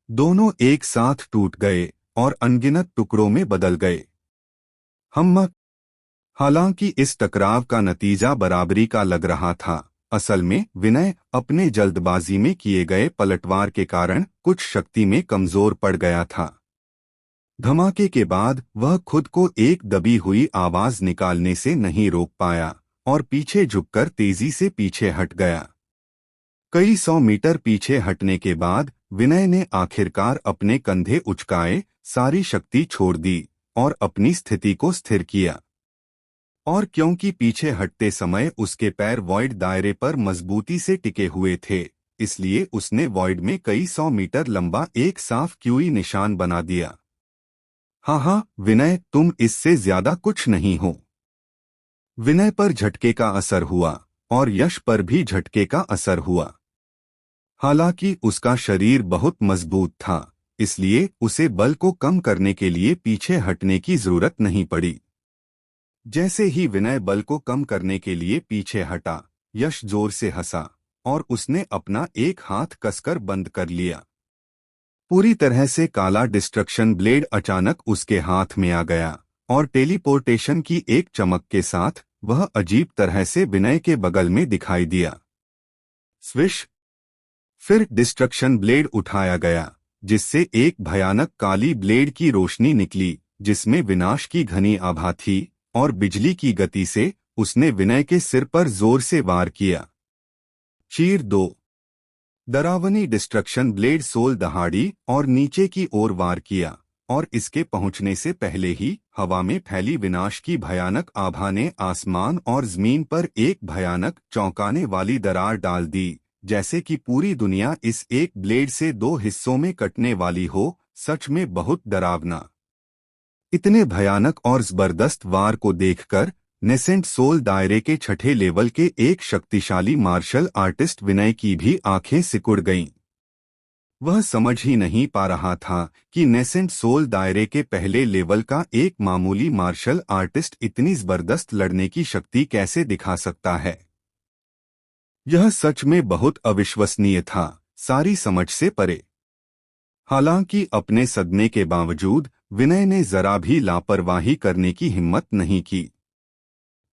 दोनों एक साथ टूट गए और अनगिनत टुकड़ों में बदल गए। हम हालांकि इस टकराव का नतीजा बराबरी का लग रहा था, असल में विनय अपने जल्दबाजी में किए गए पलटवार के कारण कुछ शक्ति में कमजोर पड़ गया था। धमाके के बाद वह खुद को एक दबी हुई आवाज निकालने से नहीं रोक पाया और पीछे झुककर तेजी से पीछे हट गया। कई 100 मीटर पीछे हटने के बाद विनय ने आखिरकार अपने कंधे उचकाए, सारी शक्ति छोड़ दी और अपनी स्थिति को स्थिर किया। और क्योंकि पीछे हटते समय उसके पैर वॉइड दायरे पर मजबूती से टिके हुए थे, इसलिए उसने वॉइड में कई 100 मीटर लंबा एक साफ क्यूई निशान बना दिया। हाँ, विनय, तुम इससे ज्यादा कुछ नहीं हो। विनय पर झटके का असर हुआ और यश पर भी झटके का असर हुआ। हालांकि उसका शरीर बहुत मजबूत था, इसलिए उसे बल को कम करने के लिए पीछे हटने की जरूरत नहीं पड़ी। जैसे ही विनय बल को कम करने के लिए पीछे हटा, यश जोर से हंसा और उसने अपना एक हाथ कसकर बंद कर लिया। पूरी तरह से काला डिस्ट्रक्शन ब्लेड अचानक उसके हाथ में आ गया और टेलीपोर्टेशन की एक चमक के साथ वह अजीब तरह से विनय के बगल में दिखाई दिया। स्विश! फिर डिस्ट्रक्शन ब्लेड उठाया गया, जिससे एक भयानक काली ब्लेड की रोशनी निकली जिसमें विनाश की घनी आभा थी, और बिजली की गति से उसने विनय के सिर पर जोर से वार किया। चीर 2। डरावनी डिस्ट्रक्शन ब्लेड सोल दहाड़ी और नीचे की ओर वार किया और इसके पहुंचने से पहले ही हवा में फैली विनाश की भयानक आभा ने आसमान और जमीन पर एक भयानक चौंकाने वाली दरार डाल दी, जैसे कि पूरी दुनिया इस एक ब्लेड से 2 हिस्सों में कटने वाली हो। सच में बहुत डरावना। इतने भयानक और जबरदस्त वार को देखकर नेसेंट सोल दायरे के 6ठे लेवल के एक शक्तिशाली मार्शल आर्टिस्ट विनय की भी आंखें सिकुड़ गईं। वह समझ ही नहीं पा रहा था कि नेसेंट सोल दायरे के पहले लेवल का एक मामूली मार्शल आर्टिस्ट इतनी जबरदस्त लड़ने की शक्ति कैसे दिखा सकता है। यह सच में बहुत अविश्वसनीय था, सारी समझ से परे। हालांकि अपने सदमे के बावजूद विनय ने जरा भी लापरवाही करने की हिम्मत नहीं की।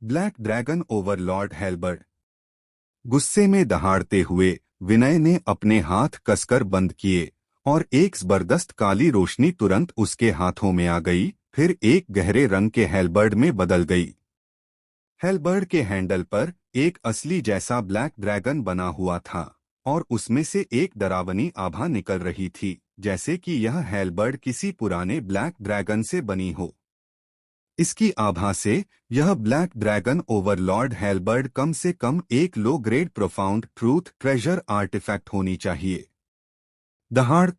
Black dragon overlord Hellbird. गुस्से में दहाड़ते हुए विनय ने अपने हाथ कसकर बंद किए और एक जबरदस्त काली रोशनी तुरंत उसके हाथों में आ गई, फिर एक गहरे रंग के हेलबर्ड में बदल गई। हेलबर्ड के हैंडल पर एक असली जैसा ब्लैक ड्रैगन बना हुआ था और उसमें से एक डरावनी आभा निकल रही थी, जैसे कि यह हेलबर्ड किसी पुराने ब्लैक ड्रैगन से बनी हो। इसकी आभा से यह ब्लैक ड्रैगन ओवरलॉर्ड हेलबर्ड कम से कम एक low grade profound truth treasure artifact होनी चाहिए। दहाड़!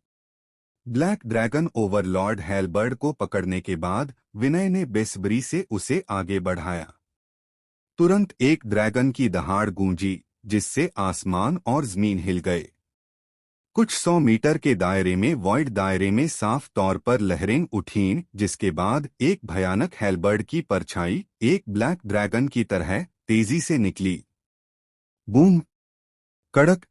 ब्लैक ड्रैगन ओवरलॉर्ड हेलबर्ड को पकड़ने के बाद विनय ने बेसब्री से उसे आगे बढ़ाया। तुरंत एक ड्रैगन की दहाड़ गूंजी, जिससे आसमान और जमीन हिल गए। कुछ 100 मीटर के दायरे में वॉइड दायरे में साफ तौर पर लहरें उठीं, जिसके बाद एक भयानक हेलबर्ड की परछाई एक ब्लैक ड्रैगन की तरह तेजी से निकली। बूम! कड़क!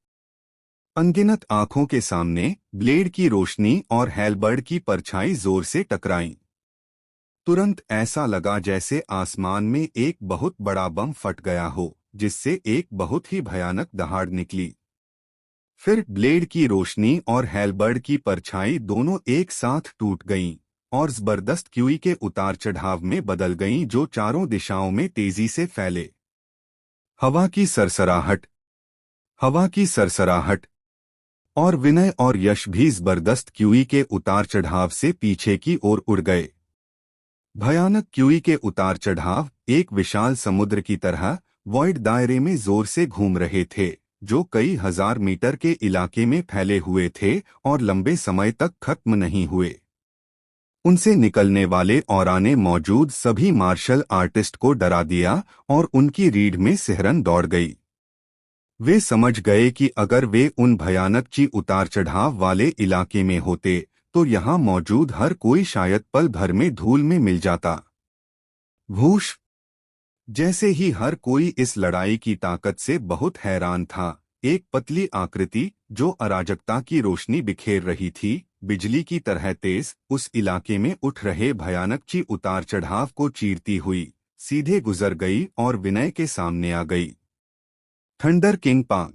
अनगिनत आंखों के सामने ब्लेड की रोशनी और हेलबर्ड की परछाई जोर से टकराईं। तुरंत ऐसा लगा जैसे आसमान में एक बहुत बड़ा बम फट गया हो, जिससे एक बहुत ही भयानक दहाड़ निकली। फिर ब्लेड की रोशनी और हेलबर्ड की परछाई दोनों एक साथ टूट गईं और जबरदस्त क्यूई के उतार चढ़ाव में बदल गईं जो चारों दिशाओं में तेजी से फैले। हवा की सरसराहट, हवा की सरसराहट। और विनय और यश भी जबरदस्त क्यूई के उतार चढ़ाव से पीछे की ओर उड़ गए। भयानक क्यूई के उतार चढ़ाव एक विशाल समुद्र की तरह वॉइड दायरे में जोर से घूम रहे थे, जो कई हजार मीटर के इलाके में फैले हुए थे और लंबे समय तक खत्म नहीं हुए। उनसे निकलने वाले औरा ने मौजूद सभी मार्शल आर्टिस्ट को डरा दिया और उनकी रीढ़ में सिहरन दौड़ गई। वे समझ गए कि अगर वे उन भयानक ची उतार चढ़ाव वाले इलाके में होते तो यहाँ मौजूद हर कोई शायद पल भर में धूल में मिल जाता। भूश। जैसे ही हर कोई इस लड़ाई की ताकत से बहुत हैरान था, एक पतली आकृति जो अराजकता की रोशनी बिखेर रही थी, बिजली की तरह तेज, उस इलाके में उठ रहे भयानक ची उतार चढ़ाव को चीरती हुई सीधे गुजर गई और विनय के सामने आ गई। थंडर किंग पांग।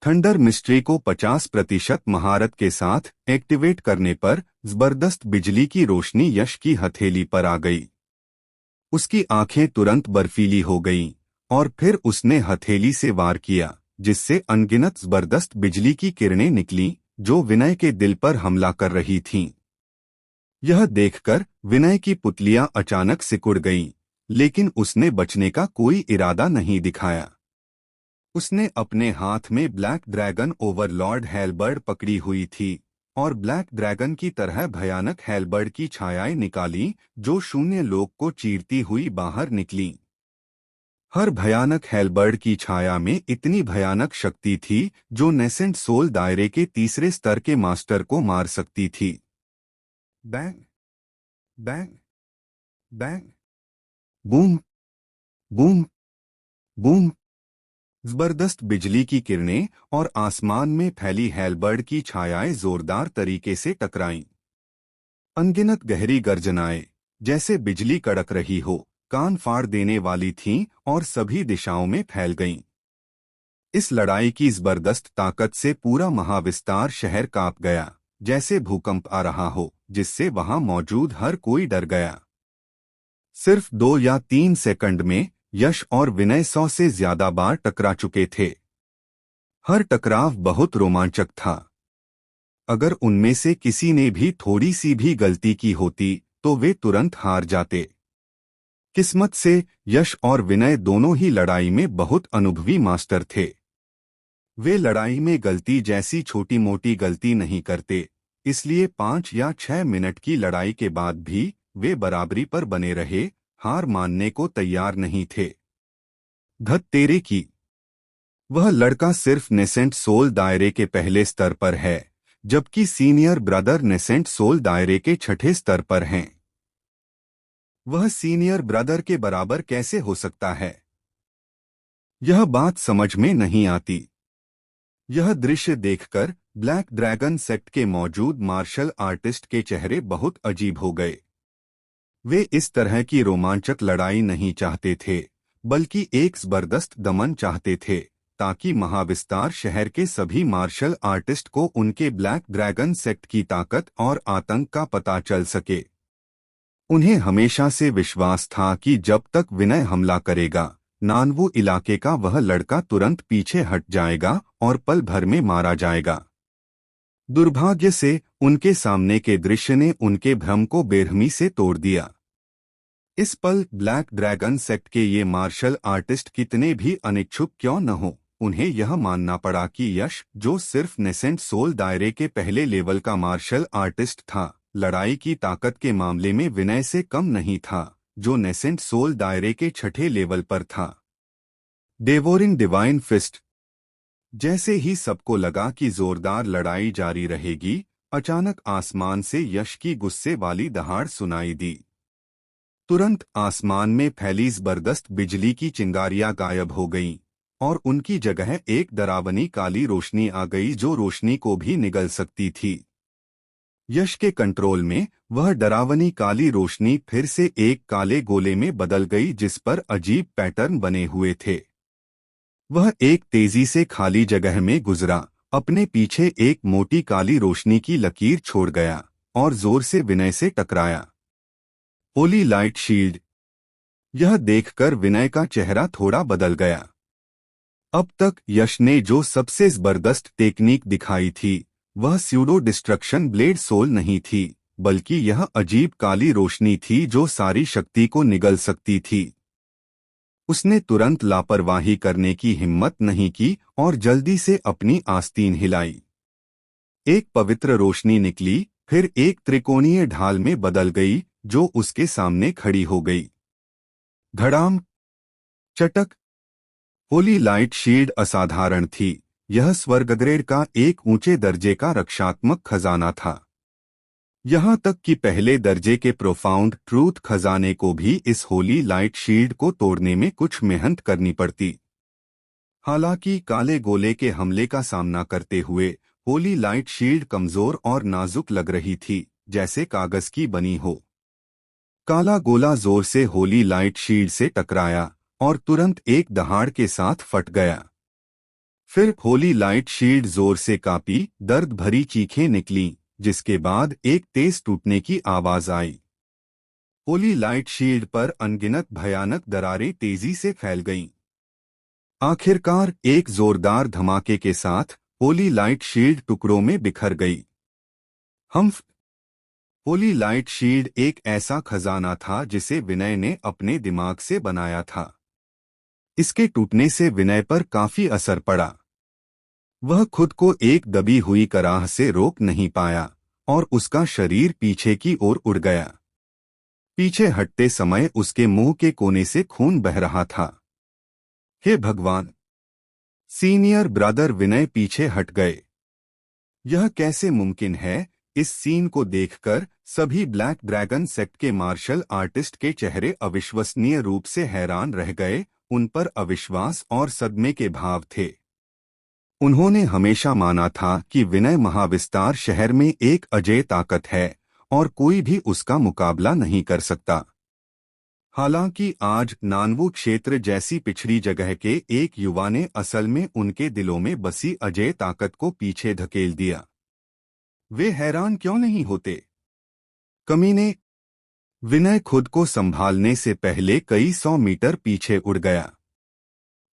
थंडर मिस्ट्री को 50% महारत के साथ एक्टिवेट करने पर जबरदस्त बिजली की रोशनी यश की हथेली पर आ गई। उसकी आंखें तुरंत बर्फीली हो गईं और फिर उसने हथेली से वार किया, जिससे अनगिनत जबरदस्त बिजली की किरणें निकलीं जो विनय के दिल पर हमला कर रही थीं। यह देखकर विनय की पुतलियां अचानक सिकुड़ गईं, लेकिन उसने बचने का कोई इरादा नहीं दिखाया। उसने अपने हाथ में ब्लैक ड्रैगन ओवरलॉर्ड हेलबर्ड पकड़ी हुई थी और ब्लैक ड्रैगन की तरह भयानक हेलबर्ड की छायाएं निकाली जो शून्य लोक को चीरती हुई बाहर निकली। हर भयानक हेलबर्ड की छाया में इतनी भयानक शक्ति थी जो नेसेंट सोल दायरे के तीसरे स्तर के मास्टर को मार सकती थी। Bang bang bang, boom boom boom. जबरदस्त बिजली की किरणें और आसमान में फैली हेलबर्ड की छायाएं जोरदार तरीके से टकराईं। अनगिनत गहरी गर्जनाएं, जैसे बिजली कड़क रही हो, कान फाड़ देने वाली थीं और सभी दिशाओं में फैल गईं। इस लड़ाई की जबरदस्त ताकत से पूरा महाविस्तार शहर कांप गया, जैसे भूकंप आ रहा हो, जिससे वहां मौजूद हर कोई डर गया। सिर्फ 2 या 3 सेकंड में यश और विनय 100 से ज्यादा बार टकरा चुके थे। हर टकराव बहुत रोमांचक था। अगर उनमें से किसी ने भी थोड़ी सी भी गलती की होती तो वे तुरंत हार जाते। किस्मत से यश और विनय दोनों ही लड़ाई में बहुत अनुभवी मास्टर थे। वे लड़ाई में गलती जैसी छोटी मोटी गलती नहीं करते, इसलिए 5 या 6 मिनट की लड़ाई के बाद भी वे बराबरी पर बने रहे, हार मानने को तैयार नहीं थे। धत तेरे की। वह लड़का सिर्फ नेसेंट सोल दायरे के पहले स्तर पर है, जबकि सीनियर ब्रदर नेसेंट सोल दायरे के 6ठे स्तर पर हैं। वह सीनियर ब्रदर के बराबर कैसे हो सकता है? यह बात समझ में नहीं आती। यह दृश्य देखकर ब्लैक ड्रैगन सेक्ट के मौजूद मार्शल आर्टिस्ट के चेहरे बहुत अजीब हो गए। वे इस तरह की रोमांचक लड़ाई नहीं चाहते थे, बल्कि एक जबरदस्त दमन चाहते थे, ताकि महाविस्तार शहर के सभी मार्शल आर्टिस्ट को उनके ब्लैक ड्रैगन सेक्ट की ताकत और आतंक का पता चल सके। उन्हें हमेशा से विश्वास था कि जब तक विनय हमला करेगा, नानवू इलाके का वह लड़का तुरंत पीछे हट जाएगा और पल भर में मारा जाएगा। दुर्भाग्य से उनके सामने के दृश्य ने उनके भ्रम को बेरहमी से तोड़ दिया। इस पल ब्लैक ड्रैगन सेक्ट के ये मार्शल आर्टिस्ट कितने भी अनिच्छुक क्यों न हो, उन्हें यह मानना पड़ा कि यश, जो सिर्फ नेसेंट सोल दायरे के पहले लेवल का मार्शल आर्टिस्ट था, लड़ाई की ताकत के मामले में विनय से कम नहीं था, जो नेसेंट सोल दायरे के 6ठे लेवल पर था। डेवोरिंग डिवाइन फिस्ट। जैसे ही सबको लगा कि जोरदार लड़ाई जारी रहेगी, अचानक आसमान से यश की गुस्से वाली दहाड़ सुनाई दी। तुरंत आसमान में फैली जबरदस्त बिजली की चिंगारियां गायब हो गईं और उनकी जगह एक डरावनी काली रोशनी आ गई जो रोशनी को भी निगल सकती थी। यश के कंट्रोल में वह डरावनी काली रोशनी फिर से एक काले गोले में बदल गई जिस पर अजीब पैटर्न बने हुए थे। वह एक तेजी से खाली जगह में गुजरा, अपने पीछे एक मोटी काली रोशनी की लकीर छोड़ गया और जोर से विनय से टकराया। Holi light shield. यह देखकर विनय का चेहरा थोड़ा बदल गया। अब तक यश ने जो सबसे जबरदस्त टेक्निक दिखाई थी वह स्यूडो डिस्ट्रक्शन ब्लेड सोल नहीं थी, बल्कि यह अजीब काली रोशनी थी जो सारी शक्ति को निगल सकती थी। उसने तुरंत लापरवाही करने की हिम्मत नहीं की और जल्दी से अपनी आस्तीन हिलाई। एक पवित्र रोशनी निकली, फिर एक त्रिकोणीय ढाल में बदल गई जो उसके सामने खड़ी हो गई। धड़ाम, चटक। होली लाइट शील्ड असाधारण थी। यह स्वर्गग्रेड का एक ऊंचे दर्जे का रक्षात्मक खजाना था। यहां तक कि पहले दर्जे के प्रोफाउंड ट्रूथ खजाने को भी इस होली लाइट शील्ड को तोड़ने में कुछ मेहनत करनी पड़ती। हालांकि काले गोले के हमले का सामना करते हुए होली लाइट शील्ड कमजोर और नाजुक लग रही थी, जैसे कागज की बनी हो। काला गोला जोर से होली लाइट शील्ड से टकराया और तुरंत एक दहाड़ के साथ फट गया। फिर होली लाइट शील्ड जोर से कांपी, दर्द भरी चीखें निकलीं, जिसके बाद एक तेज टूटने की आवाज आई। होली लाइट शील्ड पर अनगिनत भयानक दरारें तेजी से फैल गईं। आखिरकार एक जोरदार धमाके के साथ होली लाइट शील्ड टुकड़ों में बिखर गई। होली लाइट शील्ड एक ऐसा खजाना था जिसे विनय ने अपने दिमाग से बनाया था। इसके टूटने से विनय पर काफी असर पड़ा। वह खुद को एक दबी हुई कराह से रोक नहीं पाया और उसका शरीर पीछे की ओर उड़ गया। पीछे हटते समय उसके मुंह के कोने से खून बह रहा था। हे भगवान! सीनियर ब्रदर विनय पीछे हट गए। यह कैसे मुमकिन है? इस सीन को देखकर सभी ब्लैक ड्रैगन सेक्ट के मार्शल आर्टिस्ट के चेहरे अविश्वसनीय रूप से हैरान रह गए। उन पर अविश्वास और सदमे के भाव थे। उन्होंने हमेशा माना था कि विनय महाविस्तार शहर में एक अजेय ताकत है और कोई भी उसका मुकाबला नहीं कर सकता। हालांकि आज नानवू क्षेत्र जैसी पिछड़ी जगह के एक युवा ने असल में उनके दिलों में बसी अजेय ताकत को पीछे धकेल दिया। वे हैरान क्यों नहीं होते? कमीने! विनय खुद को संभालने से पहले कई 100 मीटर पीछे उड़ गया।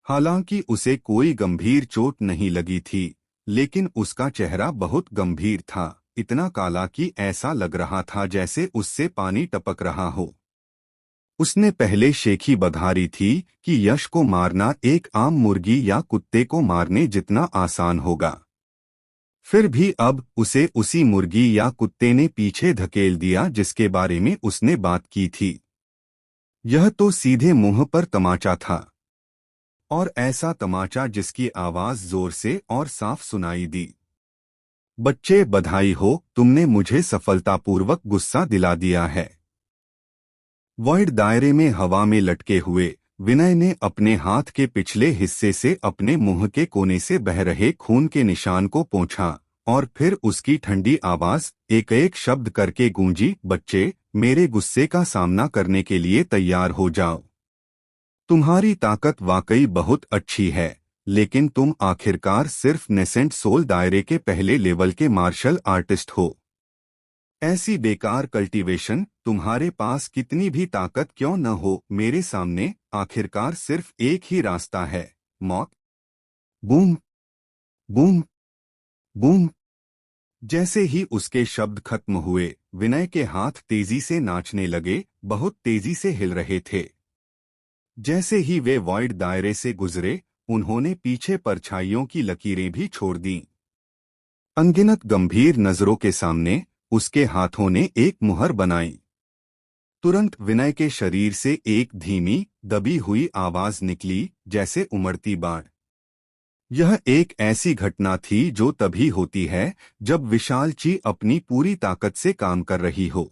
हालांकि उसे कोई गंभीर चोट नहीं लगी थी, लेकिन उसका चेहरा बहुत गंभीर था, इतना काला कि ऐसा लग रहा था जैसे उससे पानी टपक रहा हो। उसने पहले शेखी बधारी थी कि यश को मारना एक आम मुर्गी या कुत्ते को मारने जितना आसान होगा। फिर भी अब उसे उसी मुर्गी या कुत्ते ने पीछे धकेल दिया जिसके बारे में उसने बात की थी। यह तो सीधे मुंह पर तमाचा था, और ऐसा तमाचा जिसकी आवाज जोर से और साफ सुनाई दी। बच्चे, बधाई हो, तुमने मुझे सफलतापूर्वक गुस्सा दिला दिया है। वॉइड दायरे में हवा में लटके हुए विनय ने अपने हाथ के पिछले हिस्से से अपने मुंह के कोने से बह रहे खून के निशान को पोंछा और फिर उसकी ठंडी आवाज एक एक शब्द करके गूंजी, बच्चे, मेरे गुस्से का सामना करने के लिए तैयार हो जाओ। तुम्हारी ताकत वाकई बहुत अच्छी है, लेकिन तुम आखिरकार सिर्फ नेसेंट सोल दायरे के पहले लेवल के मार्शल आर्टिस्ट हो। ऐसी बेकार कल्टीवेशन, तुम्हारे पास कितनी भी ताकत क्यों न हो, मेरे सामने आखिरकार सिर्फ एक ही रास्ता है, मौत। Boom boom boom. जैसे ही उसके शब्द खत्म हुए, विनय के हाथ तेजी से नाचने लगे, बहुत तेजी से हिल रहे थे। जैसे ही वे वॉइड दायरे से गुजरे, उन्होंने पीछे परछाइयों की लकीरें भी छोड़ दीं। अनगिनत गंभीर नजरों के सामने उसके हाथों ने एक मुहर बनाई। तुरंत विनय के शरीर से एक धीमी, दबी हुई आवाज निकली, जैसे उमड़ती बाढ़। यह एक ऐसी घटना थी जो तभी होती है जब विशाल ची अपनी पूरी ताकत से काम कर रही हो।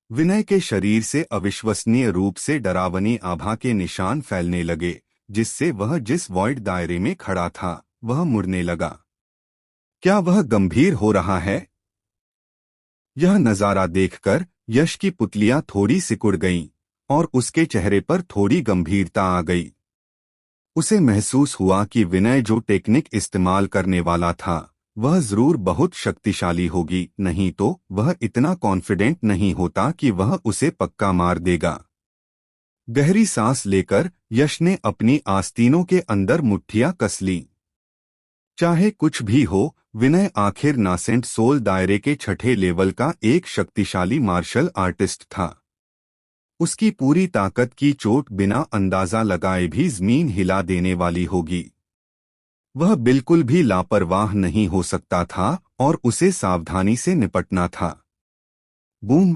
विनय के शरीर से अविश्वसनीय रूप से डरावनी आभा के निशान फैलने लगे, जिससे वह जिस वॉइड दायरे में खड़ा था वह मुड़ने लगा। क्या वह गंभीर हो रहा है? यह नजारा देखकर यश की पुतलियां थोड़ी सिकुड़ गईं और उसके चेहरे पर थोड़ी गंभीरता आ गई। उसे महसूस हुआ कि विनय जो टेक्निक इस्तेमाल करने वाला था वह जरूर बहुत शक्तिशाली होगी, नहीं तो वह इतना कॉन्फिडेंट नहीं होता कि वह उसे पक्का मार देगा। गहरी सांस लेकर यश ने अपनी आस्तीनों के अंदर मुट्ठियां कस लीं। चाहे कुछ भी हो, विनय आखिर नासेंट सोल दायरे के छठे लेवल का एक शक्तिशाली मार्शल आर्टिस्ट था। उसकी पूरी ताकत की चोट बिना अंदाजा लगाए भी जमीन हिला देने वाली होगी। वह बिल्कुल भी लापरवाह नहीं हो सकता था और उसे सावधानी से निपटना था। Boom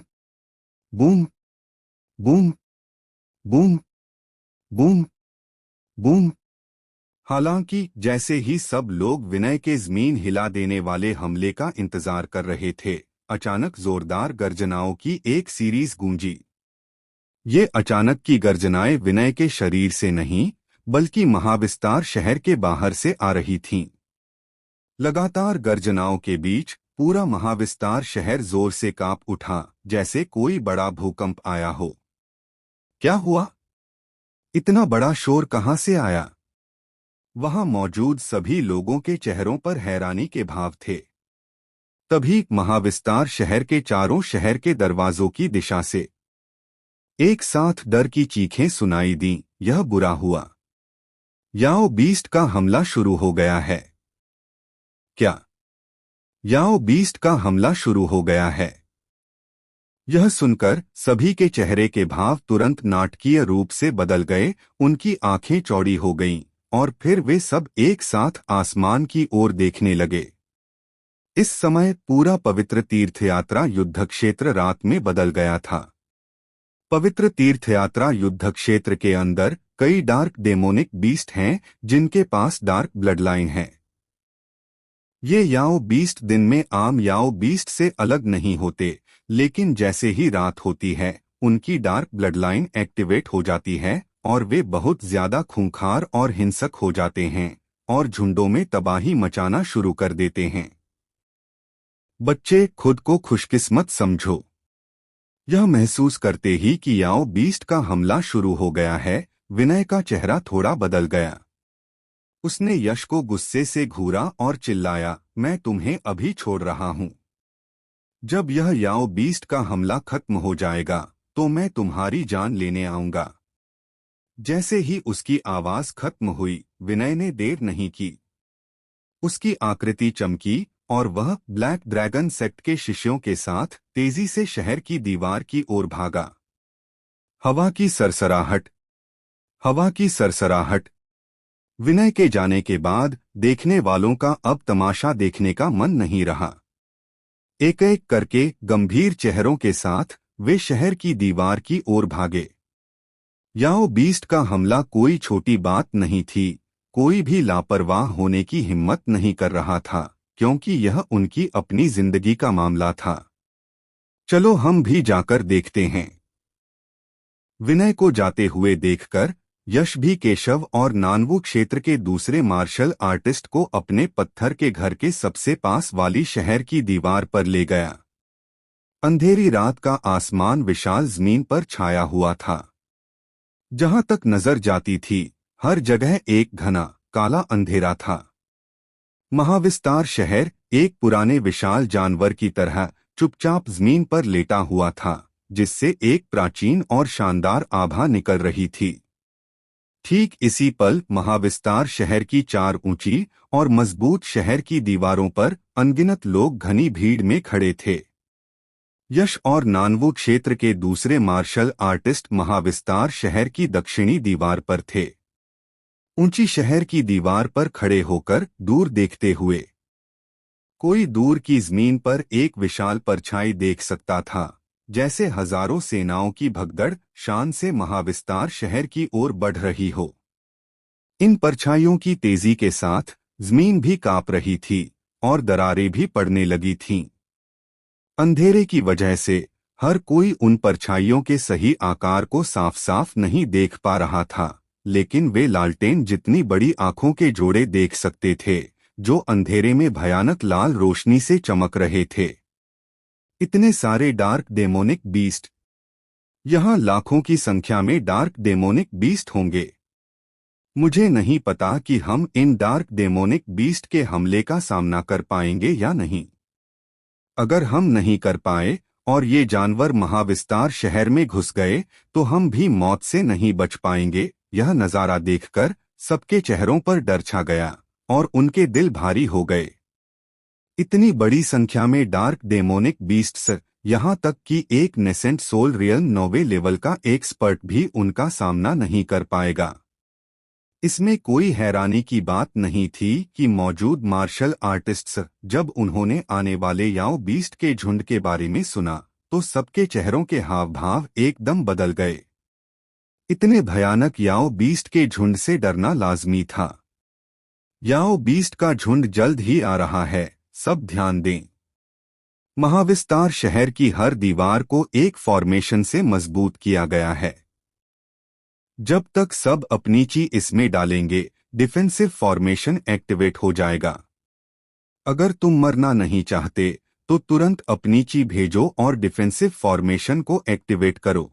boom boom boom boom boom. हालांकि जैसे ही सब लोग विनय के जमीन हिला देने वाले हमले का इंतजार कर रहे थे, अचानक जोरदार गर्जनाओं की एक सीरीज गूंजी। ये अचानक की गर्जनाएं विनय के शरीर से नहीं, बल्कि महाविस्तार शहर के बाहर से आ रही थीं। लगातार गर्जनाओं के बीच पूरा महाविस्तार शहर जोर से कांप उठा, जैसे कोई बड़ा भूकंप आया हो। क्या हुआ? इतना बड़ा शोर कहां से आया? वहां मौजूद सभी लोगों के चेहरों पर हैरानी के भाव थे। तभी महाविस्तार शहर के चारों शहर के दरवाजों की दिशा से एक साथ डर की चीखें सुनाई दीं। यह बुरा हुआ। याओ बीस्ट का हमला शुरू हो गया है। क्या? याओ बीस्ट का हमला शुरू हो गया है। यह सुनकर सभी के चेहरे के भाव तुरंत नाटकीय रूप से बदल गए। उनकी आंखें चौड़ी हो गईं और फिर वे सब एक साथ आसमान की ओर देखने लगे। इस समय पूरा पवित्र तीर्थयात्रा युद्ध क्षेत्र रात में बदल गया था। पवित्र तीर्थयात्रा युद्ध क्षेत्र के अंदर कई डार्क डेमोनिक बीस्ट हैं जिनके पास डार्क ब्लडलाइन है। ये याओ बीस्ट दिन में आम याओ बीस्ट से अलग नहीं होते, लेकिन जैसे ही रात होती है उनकी डार्क ब्लडलाइन एक्टिवेट हो जाती है और वे बहुत ज्यादा खूंखार और हिंसक हो जाते हैं और झुंडों में तबाही मचाना शुरू कर देते हैं। बच्चे, खुद को खुशकिस्मत समझो। यह महसूस करते ही कि याओ बीस्ट का हमला शुरू हो गया है, विनय का चेहरा थोड़ा बदल गया। उसने यश को गुस्से से घूरा और चिल्लाया, मैं तुम्हें अभी छोड़ रहा हूं। जब यह याओ बीस्ट का हमला खत्म हो जाएगा तो मैं तुम्हारी जान लेने आऊंगा। जैसे ही उसकी आवाज खत्म हुई, विनय ने देर नहीं की। उसकी आकृति चमकी और वह ब्लैक ड्रैगन सेक्ट के शिष्यों के साथ तेजी से शहर की दीवार की ओर भागा। हवा की सरसराहट, हवा की सरसराहट। विनय के जाने के बाद देखने वालों का अब तमाशा देखने का मन नहीं रहा। एक एक करके गंभीर चेहरों के साथ वे शहर की दीवार की ओर भागे। याओ बीस्ट का हमला कोई छोटी बात नहीं थी। कोई भी लापरवाह होने की हिम्मत नहीं कर रहा था, क्योंकि यह उनकी अपनी जिंदगी का मामला था। चलो हम भी जाकर देखते हैं। विनय को जाते हुए देखकर यश भी केशव और नानवू क्षेत्र के दूसरे मार्शल आर्टिस्ट को अपने पत्थर के घर के सबसे पास वाली शहर की दीवार पर ले गया। अंधेरी रात का आसमान विशाल जमीन पर छाया हुआ था। जहां तक नजर जाती थी, हर जगह एक घना काला अंधेरा था। महाविस्तार शहर एक पुराने विशाल जानवर की तरह चुपचाप जमीन पर लेटा हुआ था, जिससे एक प्राचीन और शानदार आभा निकल रही थी। ठीक इसी पल महाविस्तार शहर की चार ऊंची और मजबूत शहर की दीवारों पर अनगिनत लोग घनी भीड़ में खड़े थे। यश और नानवू क्षेत्र के दूसरे मार्शल आर्टिस्ट महाविस्तार शहर की दक्षिणी दीवार पर थे। ऊंची शहर की दीवार पर खड़े होकर दूर देखते हुए कोई दूर की जमीन पर एक विशाल परछाई देख सकता था, जैसे हजारों सेनाओं की भगदड़ शान से महाविस्तार शहर की ओर बढ़ रही हो। इन परछाइयों की तेजी के साथ जमीन भी कांप रही थी और दरारें भी पड़ने लगी थीं। अंधेरे की वजह से हर कोई उन परछाइयों के सही आकार को साफ साफ नहीं देख पा रहा था, लेकिन वे लालटेन जितनी बड़ी आंखों के जोड़े देख सकते थे, जो अंधेरे में भयानक लाल रोशनी से चमक रहे थे। इतने सारे डार्क डेमोनिक बीस्ट! यहाँ लाखों की संख्या में डार्क डेमोनिक बीस्ट होंगे। मुझे नहीं पता कि हम इन डार्क डेमोनिक बीस्ट के हमले का सामना कर पाएंगे या नहीं। अगर हम नहीं कर पाए और ये जानवर महाविस्तार शहर में घुस गए तो हम भी मौत से नहीं बच पाएंगे। यह नजारा देखकर सबके चेहरों पर डर छा गया और उनके दिल भारी हो गए। इतनी बड़ी संख्या में डार्क डेमोनिक बीस्ट्स, यहाँ तक कि एक नेसेंट सोल रियल नोवे लेवल का एक्सपर्ट भी उनका सामना नहीं कर पाएगा। इसमें कोई हैरानी की बात नहीं थी कि मौजूद मार्शल आर्टिस्ट्स जब उन्होंने आने वाले याओ बीस्ट के झुंड के बारे में सुना तो सबके चेहरों के हाव भाव एकदम बदल गए। इतने भयानक याओ बीस्ट के झुंड से डरना लाजमी था। याओ बीस्ट का झुंड जल्द ही आ रहा है, सब ध्यान दें। महाविस्तार शहर की हर दीवार को एक फॉर्मेशन से मजबूत किया गया है। जब तक सब अपनी ची इसमें डालेंगे, डिफेंसिव फॉर्मेशन एक्टिवेट हो जाएगा। अगर तुम मरना नहीं चाहते तो तुरंत अपनी ची भेजो और डिफेंसिव फॉर्मेशन को एक्टिवेट करो।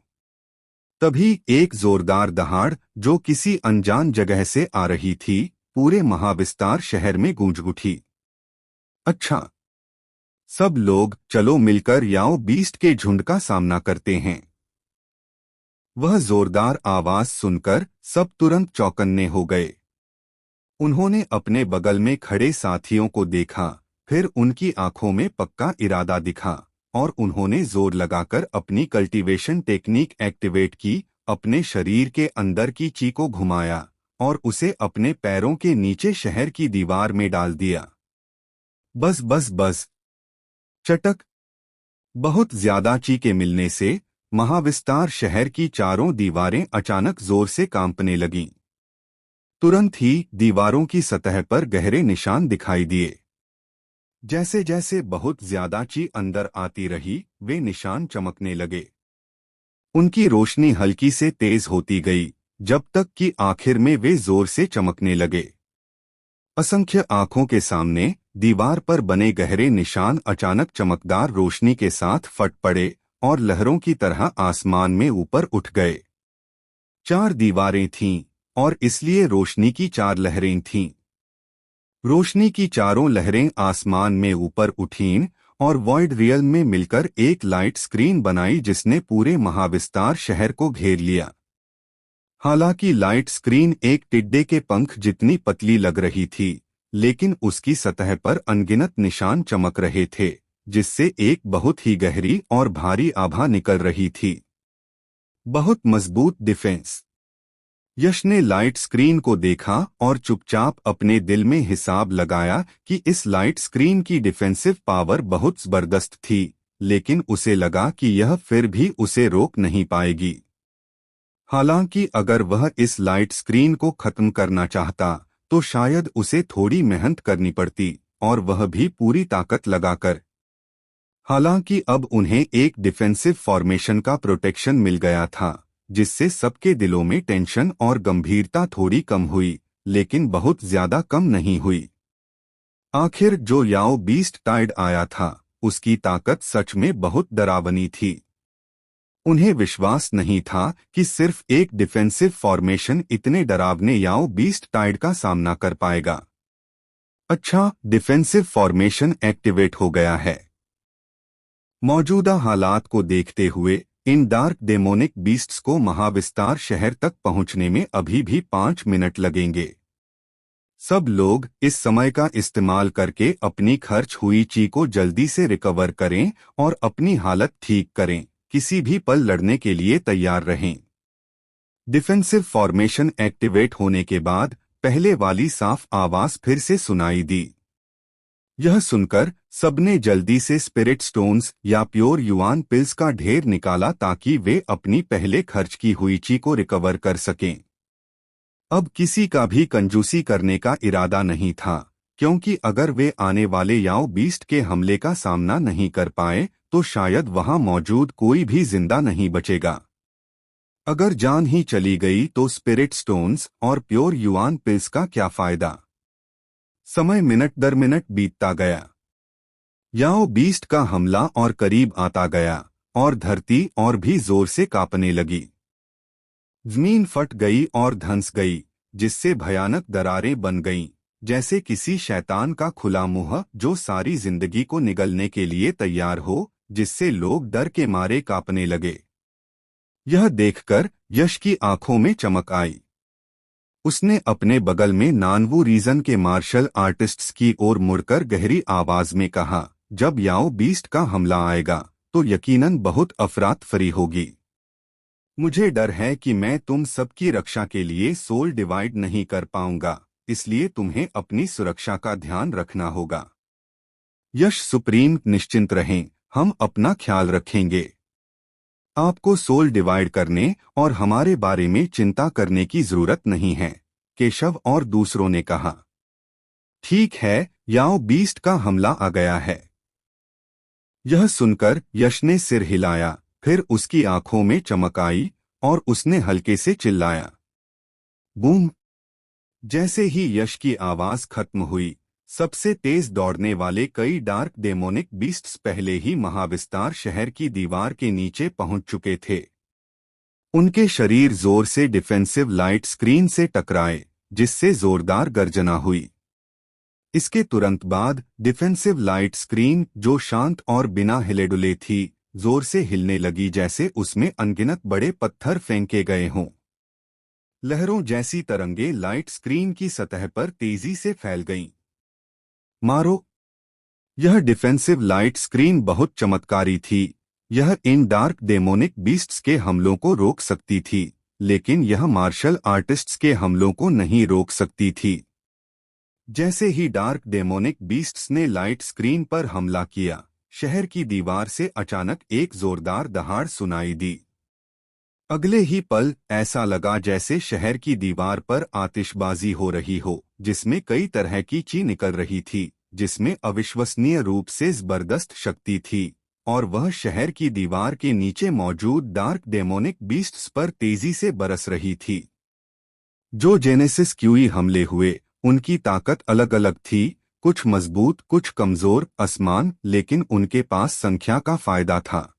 तभी एक जोरदार दहाड़ जो किसी अनजान जगह से आ रही थी, पूरे महाविस्तार शहर में गूंज उठी। अच्छा, सब लोग चलो मिलकर याओ बीस्ट के झुंड का सामना करते हैं। वह जोरदार आवाज सुनकर सब तुरंत चौकन्ने हो गए। उन्होंने अपने बगल में खड़े साथियों को देखा, फिर उनकी आंखों में पक्का इरादा दिखा और उन्होंने जोर लगाकर अपनी कल्टीवेशन टेक्निक एक्टिवेट की, अपने शरीर के अंदर की ची को घुमाया और उसे अपने पैरों के नीचे शहर की दीवार में डाल दिया। बस बस बस। चटक। बहुत ज्यादा ची के मिलने से महाविस्तार शहर की चारों दीवारें अचानक जोर से कांपने लगीं। तुरंत ही दीवारों की सतह पर गहरे निशान दिखाई दिए। जैसे जैसे बहुत ज्यादा ची अंदर आती रही, वे निशान चमकने लगे। उनकी रोशनी हल्की से तेज होती गई, जब तक कि आखिर में वे जोर से चमकने लगे। असंख्य आंखों के सामने दीवार पर बने गहरे निशान अचानक चमकदार रोशनी के साथ फट पड़े और लहरों की तरह आसमान में ऊपर उठ गए। 4 दीवारें थीं और इसलिए रोशनी की 4 लहरें थीं। रोशनी की चारों लहरें आसमान में ऊपर उठीं और वॉइड रियल में मिलकर एक लाइट स्क्रीन बनाई जिसने पूरे महाविस्तार शहर को घेर लिया। हालांकि लाइट स्क्रीन एक टिड्डे के पंख जितनी पतली लग रही थी, लेकिन उसकी सतह पर अनगिनत निशान चमक रहे थे, जिससे एक बहुत ही गहरी और भारी आभा निकल रही थी। बहुत मजबूत डिफेंस। यश ने लाइट स्क्रीन को देखा और चुपचाप अपने दिल में हिसाब लगाया कि इस लाइट स्क्रीन की डिफेंसिव पावर बहुत जबरदस्त थी, लेकिन उसे लगा कि यह फिर भी उसे रोक नहीं पाएगी। हालांकि अगर वह इस लाइट स्क्रीन को खत्म करना चाहता तो शायद उसे थोड़ी मेहनत करनी पड़ती, और वह भी पूरी ताकत लगाकर। हालांकि अब उन्हें एक डिफेंसिव फॉर्मेशन का प्रोटेक्शन मिल गया था, जिससे सबके दिलों में टेंशन और गंभीरता थोड़ी कम हुई, लेकिन बहुत ज्यादा कम नहीं हुई। आखिर जो याओ बीस्ट टाइड आया था, उसकी ताकत सच में बहुत डरावनी थी। उन्हें विश्वास नहीं था कि सिर्फ एक डिफेंसिव फॉर्मेशन इतने डरावने याओ बीस्ट टाइड का सामना कर पाएगा। अच्छा, डिफेंसिव फॉर्मेशन एक्टिवेट हो गया है। मौजूदा हालात को देखते हुए इन डार्क डेमोनिक बीस्ट्स को महाविस्तार शहर तक पहुंचने में अभी भी 5 मिनट लगेंगे। सब लोग इस समय का इस्तेमाल करके अपनी खर्च हुई ची को जल्दी से रिकवर करें और अपनी हालत ठीक करें। किसी भी पल लड़ने के लिए तैयार रहें। डिफेंसिव फॉर्मेशन एक्टिवेट होने के बाद पहले वाली साफ आवाज फिर से सुनाई दी। यह सुनकर सबने जल्दी से स्पिरिट स्टोन्स या प्योर युआन पिल्स का ढेर निकाला ताकि वे अपनी पहले खर्च की हुई ची को रिकवर कर सकें। अब किसी का भी कंजूसी करने का इरादा नहीं था, क्योंकि अगर वे आने वाले याओ बीस्ट के हमले का सामना नहीं कर पाए तो शायद वहां मौजूद कोई भी जिंदा नहीं बचेगा। अगर जान ही चली गई तो स्पिरिट स्टोन्स और प्योर युआन पिल्स का क्या फायदा। समय मिनट दर मिनट बीतता गया। याओ बीस्ट का हमला और करीब आता गया और धरती और भी जोर से कांपने लगी। जमीन फट गई और धंस गई, जिससे भयानक दरारें बन गईं, जैसे किसी शैतान का खुला मुंह जो सारी जिंदगी को निगलने के लिए तैयार हो। जिससे लोग डर के मारे कांपने लगे। यह देखकर यश की आंखों में चमक आई। उसने अपने बगल में नानवू रीजन के मार्शल आर्टिस्ट्स की ओर मुड़कर गहरी आवाज में कहा, जब याओ बीस्ट का हमला आएगा तो यकीनन बहुत अफरातफरी होगी। मुझे डर है कि मैं तुम सबकी रक्षा के लिए सोल डिवाइड नहीं कर पाऊंगा, इसलिए तुम्हें अपनी सुरक्षा का ध्यान रखना होगा। यश सुप्रीम, निश्चिंत रहें, हम अपना ख्याल रखेंगे। आपको सोल डिवाइड करने और हमारे बारे में चिंता करने की जरूरत नहीं है, केशव और दूसरों ने कहा। ठीक है, याओ बीस्ट का हमला आ गया है। यह सुनकर यश ने सिर हिलाया, फिर उसकी आंखों में चमक आई और उसने हल्के से चिल्लाया, बूम। जैसे ही यश की आवाज खत्म हुई, सबसे तेज दौड़ने वाले कई डार्क डेमोनिक बीस्ट्स पहले ही महाविस्तार शहर की दीवार के नीचे पहुंच चुके थे। उनके शरीर जोर से डिफेंसिव लाइट स्क्रीन से टकराए, जिससे जोरदार गर्जना हुई। इसके तुरंत बाद डिफेंसिव लाइट स्क्रीन, जो शांत और बिना हिलेडुले थी, जोर से हिलने लगी, जैसे उसमें अनगिनत बड़े पत्थर फेंके गए हों। लहरों जैसी तरंगे लाइट स्क्रीन की सतह पर तेजी से फैल गईं। मारो। यह डिफेंसिव लाइट स्क्रीन बहुत चमत्कारी थी। यह इन डार्क डेमोनिक बीस्ट्स के हमलों को रोक सकती थी, लेकिन यह मार्शल आर्टिस्ट्स के हमलों को नहीं रोक सकती थी। जैसे ही डार्क डेमोनिक बीस्ट्स ने लाइट स्क्रीन पर हमला किया, शहर की दीवार से अचानक एक जोरदार दहाड़ सुनाई दी। अगले ही पल ऐसा लगा जैसे शहर की दीवार पर आतिशबाजी हो रही हो, जिसमें कई तरह की ची निकल रही थी, जिसमें अविश्वसनीय रूप से जबरदस्त शक्ति थी, और वह शहर की दीवार के नीचे मौजूद डार्क डेमोनिक बीस्ट्स पर तेजी से बरस रही थी। जो जेनेसिस क्यूई हमले हुए, उनकी ताकत अलग अलग थी, कुछ मजबूत, कुछ कमजोर, असमान, लेकिन उनके पास संख्या का फायदा था।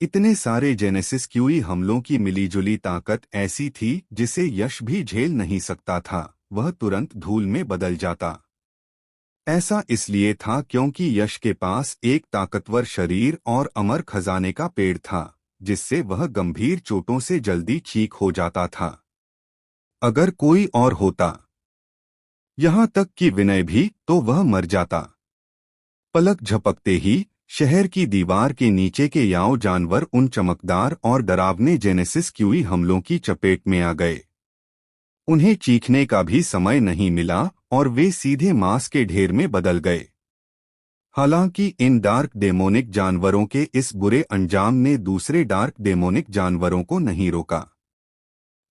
इतने सारे जेनेसिस क्यूई हमलों की मिलीजुली ताकत ऐसी थी जिसे यश भी झेल नहीं सकता था, वह तुरंत धूल में बदल जाता। ऐसा इसलिए था क्योंकि यश के पास एक ताकतवर शरीर और अमर खजाने का पेड़ था, जिससे वह गंभीर चोटों से जल्दी ठीक हो जाता था। अगर कोई और होता, यहाँ तक कि विनय भी, तो वह मर जाता। पलक झपकते ही शहर की दीवार के नीचे के याओ जानवर उन चमकदार और डरावने जेनेसिस क्यूई हमलों की चपेट में आ गए। उन्हें चीखने का भी समय नहीं मिला और वे सीधे मांस के ढेर में बदल गए। हालांकि इन डार्क डेमोनिक जानवरों के इस बुरे अंजाम ने दूसरे डार्क डेमोनिक जानवरों को नहीं रोका।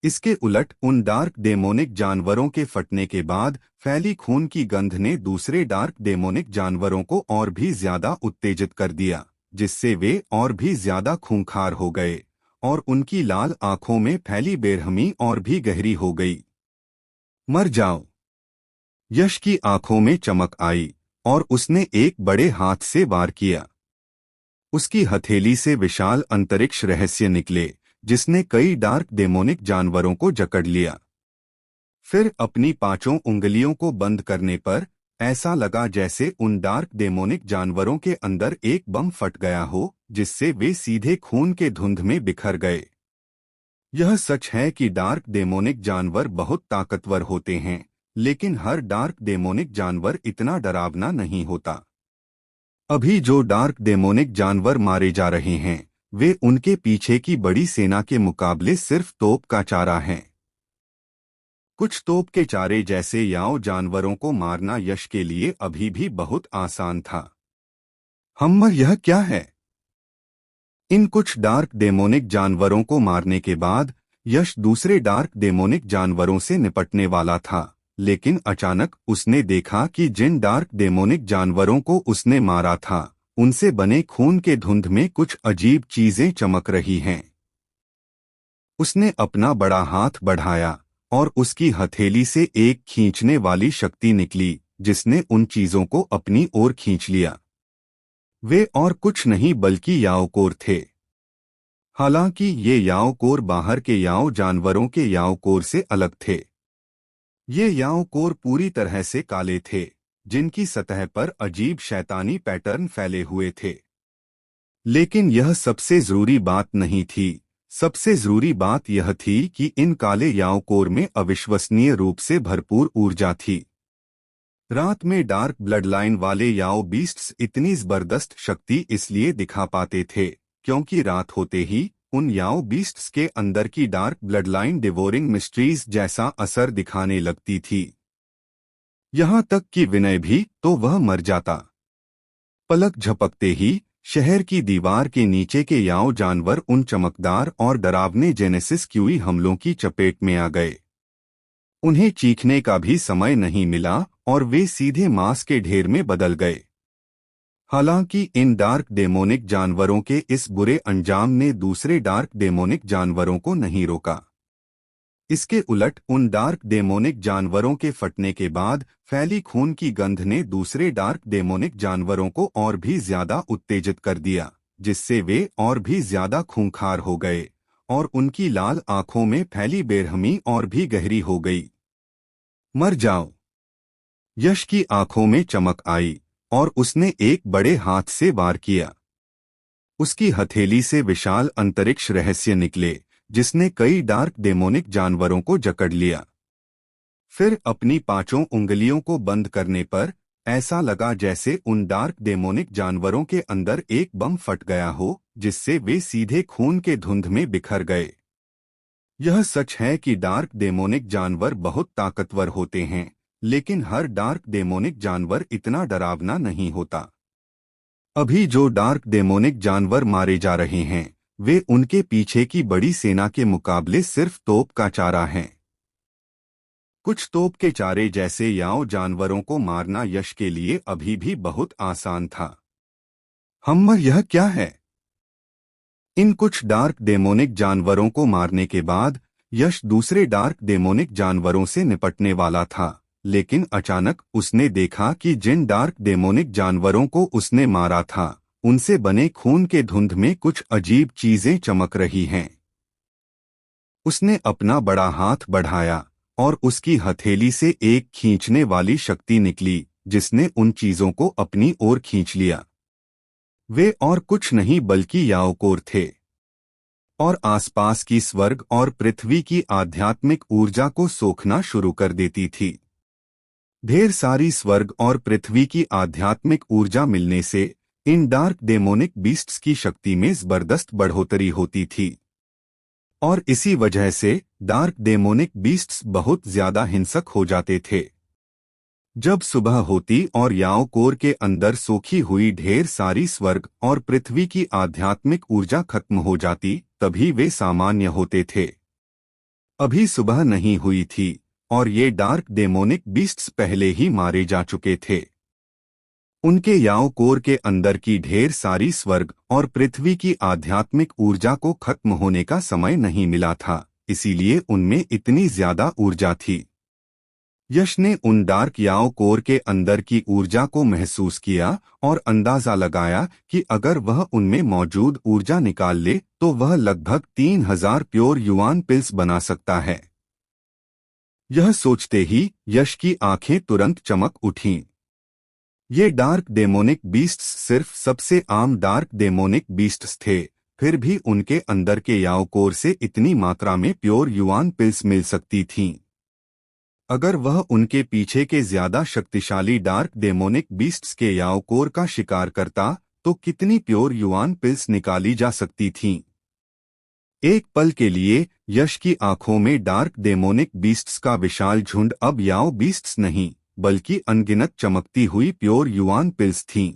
इसके उलट उन डार्क डेमोनिक जानवरों के फटने के बाद फैली खून की गंध ने दूसरे डार्क डेमोनिक जानवरों को और भी ज्यादा उत्तेजित कर दिया, जिससे वे और भी ज्यादा खूंखार हो गए और उनकी लाल आंखों में फैली बेरहमी और भी गहरी हो गई। मर जाओ। यश की आंखों में चमक आई और उसने एक बड़े हाथ से वार किया। उसकी हथेली से विशाल अंतरिक्ष रहस्य निकले, जिसने कई डार्क डेमोनिक जानवरों को जकड़ लिया। फिर अपनी पांचों उंगलियों को बंद करने पर ऐसा लगा जैसे उन डार्क डेमोनिक जानवरों के अंदर एक बम फट गया हो, जिससे वे सीधे खून के धुंध में बिखर गए। यह सच है कि डार्क डेमोनिक जानवर बहुत ताकतवर होते हैं, लेकिन हर डार्क डेमोनिक जानवर इतना डरावना नहीं होता। अभी जो डार्क डेमोनिक जानवर मारे जा रहे हैं, वे उनके पीछे की बड़ी सेना के मुकाबले सिर्फ तोप का चारा हैं। कुछ तोप के चारे जैसे याओ जानवरों को मारना यश के लिए अभी भी बहुत आसान था। हमर यह क्या है? इन कुछ डार्क डेमोनिक जानवरों को मारने के बाद यश दूसरे डार्क डेमोनिक जानवरों से निपटने वाला था, लेकिन अचानक उसने देखा कि जिन डार्क डेमोनिक जानवरों को उसने मारा था, उनसे बने खून के धुंध में कुछ अजीब चीजें चमक रही हैं। उसने अपना बड़ा हाथ बढ़ाया और उसकी हथेली से एक खींचने वाली शक्ति निकली, जिसने उन चीजों को अपनी ओर खींच लिया। वे और कुछ नहीं बल्कि याओकोर थे। हालांकि ये याओकोर बाहर के याओ जानवरों के याओकोर से अलग थे। ये याओकोर पूरी तरह से काले थे, जिनकी सतह पर अजीब शैतानी पैटर्न फैले हुए थे। लेकिन यह सबसे जरूरी बात नहीं थी। सबसे जरूरी बात यह थी कि इन काले याओकोर में अविश्वसनीय रूप से भरपूर ऊर्जा थी। रात में डार्क ब्लड लाइन वाले याओ बीस्ट्स इतनी जबरदस्त शक्ति इसलिए दिखा पाते थे क्योंकि रात होते ही उन याओ बीस्ट्स के अंदर की dark blood line devouring mysteries जैसा असर दिखाने लगती थी। यहां तक कि विनय भी तो वह मर जाता। पलक झपकते ही शहर की दीवार के नीचे के याओ जानवर उन चमकदार और डरावने जेनेसिस क्यूई हमलों की चपेट में आ गए। उन्हें चीखने का भी समय नहीं मिला और वे सीधे मांस के ढेर में बदल गए। हालांकि इन डार्क डेमोनिक जानवरों के इस बुरे अंजाम ने दूसरे डार्क डेमोनिक जानवरों को नहीं रोका। इसके उलट उन डार्क डेमोनिक जानवरों के फटने के बाद फैली खून की गंध ने दूसरे डार्क डेमोनिक जानवरों को और भी ज्यादा उत्तेजित कर दिया, जिससे वे और भी ज्यादा खूंखार हो गए और उनकी लाल आंखों में फैली बेरहमी और भी गहरी हो गई। मर जाओ। यश की आंखों में चमक आई और उसने एक बड़े हाथ से वार किया। उसकी हथेली से विशाल अंतरिक्ष रहस्य निकले जिसने कई डार्क डेमोनिक जानवरों को जकड़ लिया। फिर अपनी पांचों उंगलियों को बंद करने पर ऐसा लगा जैसे उन डार्क डेमोनिक जानवरों के अंदर एक बम फट गया हो, जिससे वे सीधे खून के धुंध में बिखर गए। यह सच है कि डार्क डेमोनिक जानवर बहुत ताकतवर होते हैं, लेकिन हर डार्क डेमोनिक जानवर इतना डरावना नहीं होता। अभी जो डार्क डेमोनिक जानवर मारे जा रहे हैं वे उनके पीछे की बड़ी सेना के मुकाबले सिर्फ तोप का चारा हैं। कुछ तोप के चारे जैसे याओ जानवरों को मारना यश के लिए अभी भी बहुत आसान था। हम्मर यह क्या है? इन कुछ डार्क डेमोनिक जानवरों को मारने के बाद यश दूसरे डार्क डेमोनिक जानवरों से निपटने वाला था, लेकिन अचानक उसने देखा कि जिन डार्क डेमोनिक जानवरों को उसने मारा था उनसे बने खून के धुंध में कुछ अजीब चीजें चमक रही हैं। उसने अपना बड़ा हाथ बढ़ाया और उसकी हथेली से एक खींचने वाली शक्ति निकली जिसने उन चीजों को अपनी ओर खींच लिया। वे और कुछ नहीं बल्कि याओकोर थे और आसपास की स्वर्ग और पृथ्वी की आध्यात्मिक ऊर्जा को सोखना शुरू कर देती थी। ढेर सारी स्वर्ग और पृथ्वी की आध्यात्मिक ऊर्जा मिलने से इन डार्क डेमोनिक बीस्ट्स की शक्ति में जबरदस्त बढ़ोतरी होती थी और इसी वजह से डार्क डेमोनिक बीस्ट्स बहुत ज्यादा हिंसक हो जाते थे। जब सुबह होती और याओकोर के अंदर सोखी हुई ढेर सारी स्वर्ग और पृथ्वी की आध्यात्मिक ऊर्जा खत्म हो जाती तभी वे सामान्य होते थे। अभी सुबह नहीं हुई थी और ये डार्क डेमोनिक बीस्ट्स पहले ही मारे जा चुके थे। उनके याओकोर के अंदर की ढेर सारी स्वर्ग और पृथ्वी की आध्यात्मिक ऊर्जा को खत्म होने का समय नहीं मिला था, इसीलिए उनमें इतनी ज्यादा ऊर्जा थी। यश ने उन डार्क याओकोर के अंदर की ऊर्जा को महसूस किया और अंदाजा लगाया कि अगर वह उनमें मौजूद ऊर्जा निकाल ले तो वह लगभग 3000 प्योर युआन पिल्स बना सकता है। यह सोचते ही यश की आंखें तुरंत चमक उठीं। ये डार्क डेमोनिक बीस्ट्स सिर्फ सबसे आम डार्क डेमोनिक बीस्ट्स थे, फिर भी उनके अंदर के याओकोर से इतनी मात्रा में प्योर युआन पिल्स मिल सकती थीं। अगर वह उनके पीछे के ज्यादा शक्तिशाली डार्क डेमोनिक बीस्ट्स के याओकोर का शिकार करता तो कितनी प्योर युआन पिल्स निकाली जा सकती थीं। एक पल के लिए यश की आंखों में डार्क डेमोनिक बीस्ट्स का विशाल झुंड अब याओ बीस्ट्स नहीं बल्कि अनगिनत चमकती हुई प्योर युआन पिल्स थीं।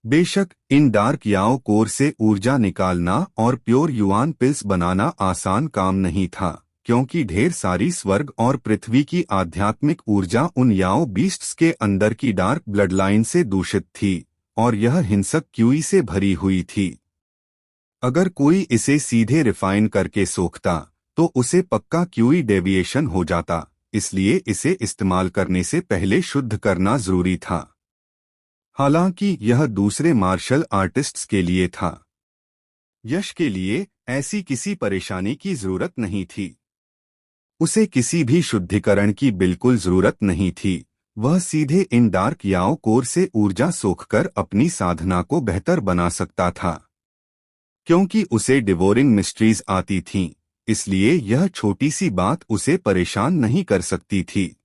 बेशक इन डार्क याओकोर से ऊर्जा निकालना और प्योर युआन पिल्स बनाना आसान काम नहीं था, क्योंकि ढेर सारी स्वर्ग और पृथ्वी की आध्यात्मिक ऊर्जा उन याओ बीस्ट्स के अंदर की डार्क ब्लड लाइन से दूषित थी और यह हिंसक क्यूई से भरी हुई थी। अगर कोई इसे सीधे रिफाइन करके सोखता तो उसे पक्का क्यूई डेविएशन हो जाता, इसलिए इसे इस्तेमाल करने से पहले शुद्ध करना जरूरी था। हालांकि यह दूसरे मार्शल आर्टिस्ट्स के लिए था। यश के लिए ऐसी किसी परेशानी की जरूरत नहीं थी। उसे किसी भी शुद्धिकरण की बिल्कुल जरूरत नहीं थी, वह सीधे इन डार्क याओ कोर से ऊर्जा सोखकर अपनी साधना को बेहतर बना सकता था। क्योंकि उसे डिवोरिंग मिस्ट्रीज आती थीं, इसलिए यह छोटी सी बात उसे परेशान नहीं कर सकती थी।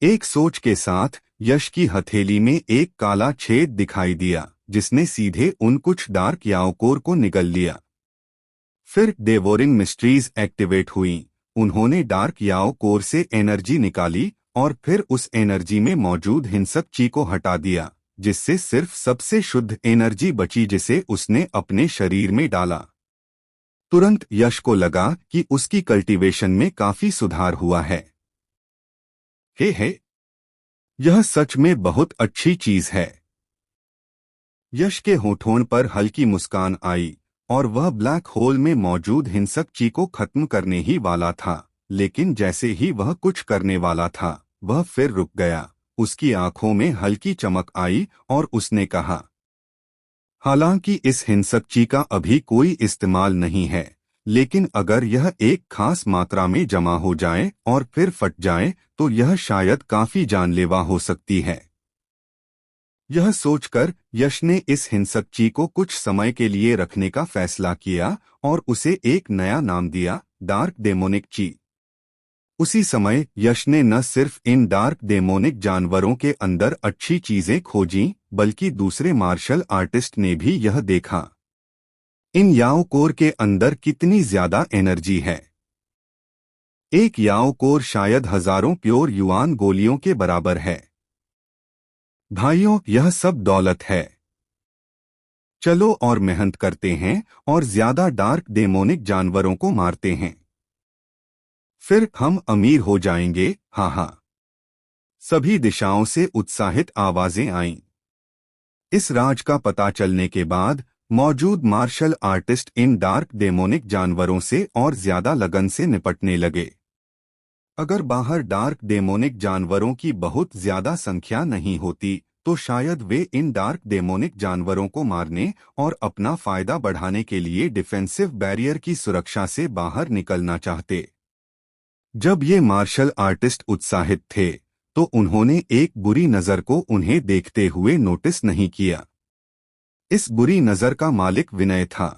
एक सोच के साथ यश की हथेली में एक काला छेद दिखाई दिया, जिसने सीधे उन कुछ डार्क याओ कोर को निगल लिया। फिर डेवोरिंग मिस्ट्रीज एक्टिवेट हुई। उन्होंने डार्क याओ कोर से एनर्जी निकाली और फिर उस एनर्जी में मौजूद हिंसक ची को हटा दिया, जिससे सिर्फ सबसे शुद्ध एनर्जी बची, जिसे उसने अपने शरीर में डाला। तुरंत यश को लगा कि उसकी कल्टीवेशन में काफी सुधार हुआ है। हे, यह सच में बहुत अच्छी चीज है। यश के होठों पर हल्की मुस्कान आई और वह ब्लैक होल में मौजूद हिंसक ची को खत्म करने ही वाला था, लेकिन जैसे ही वह कुछ करने वाला था, वह फिर रुक गया। उसकी आंखों में हल्की चमक आई और उसने कहा, हालांकि इस हिंसक ची का अभी कोई इस्तेमाल नहीं है, लेकिन अगर यह एक खास मात्रा में जमा हो जाए और फिर फट जाए तो यह शायद काफी जानलेवा हो सकती है। यह सोचकर यश ने इस हिंसक ची को कुछ समय के लिए रखने का फैसला किया और उसे एक नया नाम दिया, डार्क डेमोनिक ची। उसी समय यश ने न सिर्फ इन डार्क डेमोनिक जानवरों के अंदर अच्छी चीजें खोजीं, बल्कि दूसरे मार्शल आर्टिस्ट ने भी यह देखा, इन याओ कोर के अंदर कितनी ज्यादा एनर्जी है। एक याओ कोर शायद हजारों प्योर युआन गोलियों के बराबर है। भाइयों, यह सब दौलत है। चलो और मेहनत करते हैं और ज्यादा डार्क डेमोनिक जानवरों को मारते हैं, फिर हम अमीर हो जाएंगे। हाँ हाँ। सभी दिशाओं से उत्साहित आवाजें आईं। इस राज का पता चलने के बाद मौजूद मार्शल आर्टिस्ट इन डार्क डेमोनिक जानवरों से और ज्यादा लगन से निपटने लगे। अगर बाहर डार्क डेमोनिक जानवरों की बहुत ज्यादा संख्या नहीं होती तो शायद वे इन डार्क डेमोनिक जानवरों को मारने और अपना फायदा बढ़ाने के लिए डिफेंसिव बैरियर की सुरक्षा से बाहर निकलना चाहते। जब ये मार्शल आर्टिस्ट उत्साहित थे तो उन्होंने एक बुरी नजर को उन्हें देखते हुए नोटिस नहीं किया। इस बुरी नजर का मालिक विनय था।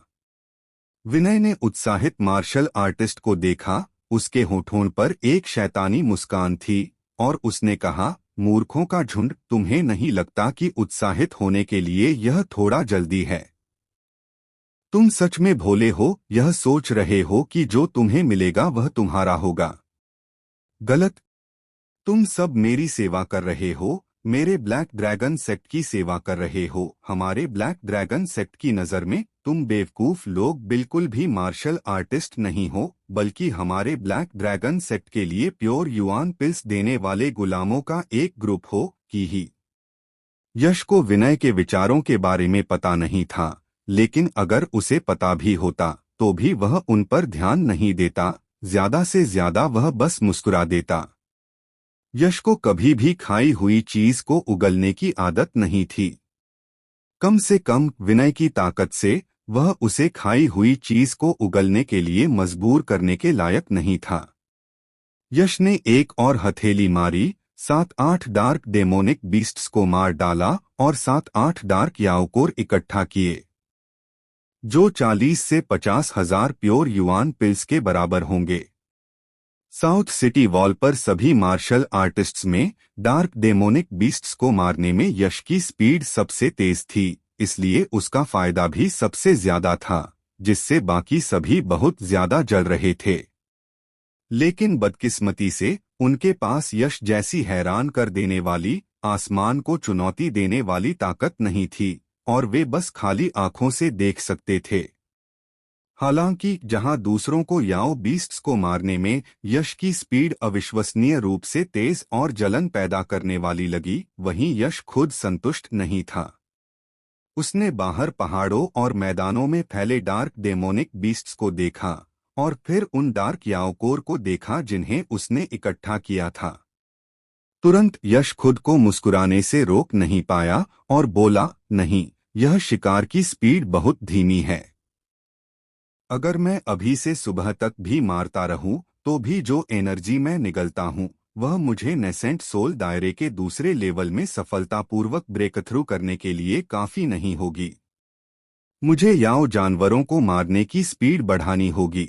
विनय ने उत्साहित मार्शल आर्टिस्ट को देखा। उसके होठों पर एक शैतानी मुस्कान थी और उसने कहा, मूर्खों का झुंड, तुम्हें नहीं लगता कि उत्साहित होने के लिए यह थोड़ा जल्दी है? तुम सच में भोले हो, यह सोच रहे हो कि जो तुम्हें मिलेगा वह तुम्हारा होगा। गलत। तुम सब मेरी सेवा कर रहे हो, मेरे ब्लैक ड्रैगन सेक्ट की सेवा कर रहे हो। हमारे ब्लैक ड्रैगन सेक्ट की नज़र में तुम बेवकूफ लोग बिल्कुल भी मार्शल आर्टिस्ट नहीं हो, बल्कि हमारे ब्लैक ड्रैगन सेक्ट के लिए प्योर युआन पिल्स देने वाले गुलामों का एक ग्रुप हो कि ही। यश को विनय के विचारों के बारे में पता नहीं था, लेकिन अगर उसे पता भी होता तो भी वह उन पर ध्यान नहीं देता। ज्यादा से ज्यादा वह बस मुस्कुरा देता। यश को कभी भी खाई हुई चीज को उगलने की आदत नहीं थी। कम से कम विनय की ताकत से वह उसे खाई हुई चीज को उगलने के लिए मजबूर करने के लायक नहीं था। यश ने एक और हथेली मारी, 7-8 डार्क डेमोनिक बीस्ट्स को मार डाला और 7-8 डार्क याओकोर इकट्ठा किए, जो 40 से 50 हजार प्योर युआन पिल्स के बराबर होंगे। साउथ सिटी वॉल पर सभी मार्शल आर्टिस्ट्स में डार्क डेमोनिक बीस्ट्स को मारने में यश की स्पीड सबसे तेज थी, इसलिए उसका फायदा भी सबसे ज्यादा था, जिससे बाकी सभी बहुत ज्यादा जल रहे थे। लेकिन बदकिस्मती से उनके पास यश जैसी हैरान कर देने वाली, आसमान को चुनौती देने वाली ताकत नहीं थी और वे बस खाली आंखों से देख सकते थे। हालांकि जहां दूसरों को याओ बीस्ट्स को मारने में यश की स्पीड अविश्वसनीय रूप से तेज और जलन पैदा करने वाली लगी, वहीं यश खुद संतुष्ट नहीं था। उसने बाहर पहाड़ों और मैदानों में फैले डार्क डेमोनिक बीस्ट्स को देखा और फिर उन डार्क याओकोर को देखा जिन्हें उसने इकट्ठा किया था। तुरंत यश खुद को मुस्कुराने से रोक नहीं पाया और बोला, नहीं, यह शिकार की स्पीड बहुत धीमी है। अगर मैं अभी से सुबह तक भी मारता रहूं तो भी जो एनर्जी मैं निगलता हूं वह मुझे नेसेंट सोल दायरे के दूसरे लेवल में सफलतापूर्वक ब्रेकथ्रू करने के लिए काफी नहीं होगी। मुझे याओ जानवरों को मारने की स्पीड बढ़ानी होगी।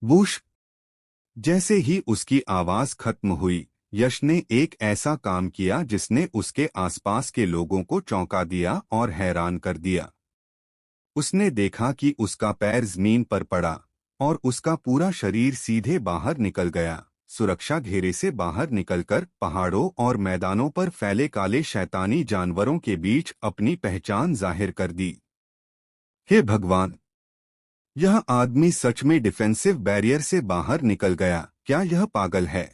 वूश! जैसे ही उसकी आवाज खत्म हुई, यश ने एक ऐसा काम किया जिसने उसके आसपास के लोगों को चौंका दिया और हैरान कर दिया। उसने देखा कि उसका पैर जमीन पर पड़ा और उसका पूरा शरीर सीधे बाहर निकल गया, सुरक्षा घेरे से बाहर निकलकर पहाड़ों और मैदानों पर फैले काले शैतानी जानवरों के बीच अपनी पहचान जाहिर कर दी। हे भगवान! यह आदमी सच में डिफेंसिव बैरियर से बाहर निकल गया। क्या यह पागल है?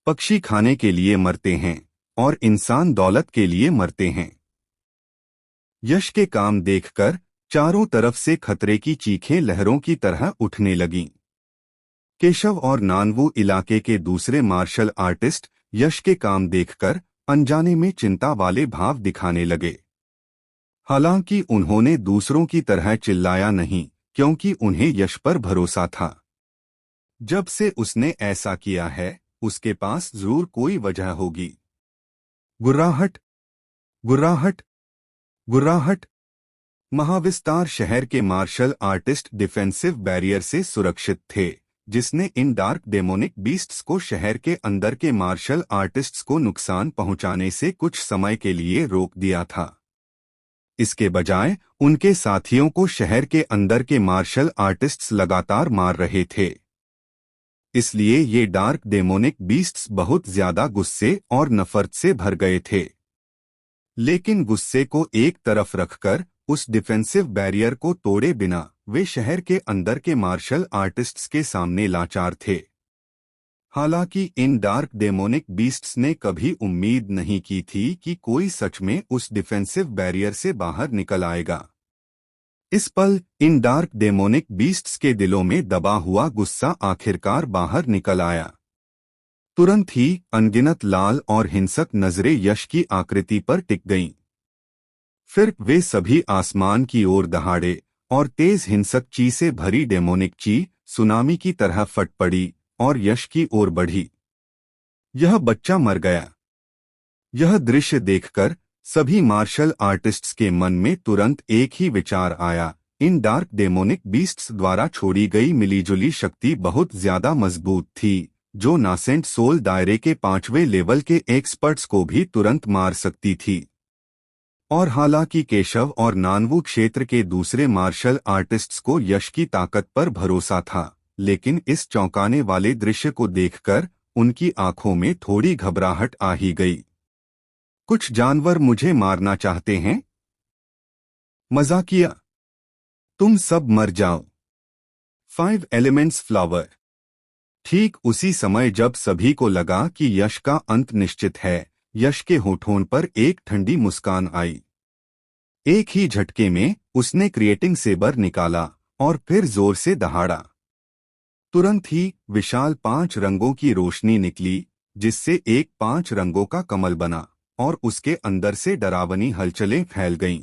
पक्षी खाने के लिए मरते हैं और इंसान दौलत के लिए मरते हैं। यश के काम देखकर चारों तरफ से खतरे की चीखें लहरों की तरह उठने लगीं। केशव और नानवू इलाके के दूसरे मार्शल आर्टिस्ट यश के काम देखकर अनजाने में चिंता वाले भाव दिखाने लगे। हालांकि उन्होंने दूसरों की तरह चिल्लाया नहीं, क्योंकि उन्हें यश पर भरोसा था। जब से उसने ऐसा किया है, उसके पास जरूर कोई वजह होगी। गुर्राहट, गुर्राहट, गुर्राहट। महाविस्तार शहर के मार्शल आर्टिस्ट डिफेंसिव बैरियर से सुरक्षित थे, जिसने इन डार्क डेमोनिक बीस्ट्स को शहर के अंदर के मार्शल आर्टिस्ट्स को नुकसान पहुंचाने से कुछ समय के लिए रोक दिया था। इसके बजाय उनके साथियों को शहर के अंदर के मार्शल आर्टिस्ट्स लगातार मार रहे थे। इसलिए ये डार्क डेमोनिक बीस्ट्स बहुत ज्यादा गुस्से और नफरत से भर गए थे। लेकिन गुस्से को एक तरफ रखकर उस डिफेंसिव बैरियर को तोड़े बिना वे शहर के अंदर के मार्शल आर्टिस्ट्स के सामने लाचार थे। हालांकि इन डार्क डेमोनिक बीस्ट्स ने कभी उम्मीद नहीं की थी कि कोई सच में उस डिफेंसिव बैरियर से बाहर निकल आएगा। इस पल इन डार्क डेमोनिक बीस्ट्स के दिलों में दबा हुआ गुस्सा आखिरकार बाहर निकल आया। तुरंत ही अनगिनत लाल और हिंसक नजरें यश की आकृति पर टिक गईं। फिर वे सभी आसमान की ओर दहाड़े और तेज हिंसक ची से भरी डेमोनिक ची सुनामी की तरह फट पड़ी और यश की ओर बढ़ी। यह बच्चा मर गया। यह दृश्य देखकर सभी मार्शल आर्टिस्ट्स के मन में तुरंत एक ही विचार आया, इन डार्क डेमोनिक बीस्ट्स द्वारा छोड़ी गई मिलीजुली शक्ति बहुत ज्यादा मजबूत थी, जो नासेंट सोल दायरे के 5वें लेवल के एक्सपर्ट्स को भी तुरंत मार सकती थी। और हालांकि केशव और नानवू क्षेत्र के दूसरे मार्शल आर्टिस्ट्स को यश की ताकत पर भरोसा था, लेकिन इस चौंकाने वाले दृश्य को देखकर उनकी आंखों में थोड़ी घबराहट आ ही गई। कुछ जानवर मुझे मारना चाहते हैं? मजाकिया! तुम सब मर जाओ। 5 एलिमेंट्स फ्लावर। ठीक उसी समय जब सभी को लगा कि यश का अंत निश्चित है, यश के होठों पर एक ठंडी मुस्कान आई। एक ही झटके में उसने क्रिएटिंग सेबर निकाला और फिर जोर से दहाड़ा। तुरंत ही विशाल 5 रंगों की रोशनी निकली, जिससे एक 5 रंगों का कमल बना और उसके अंदर से डरावनी हलचलें फैल गईं।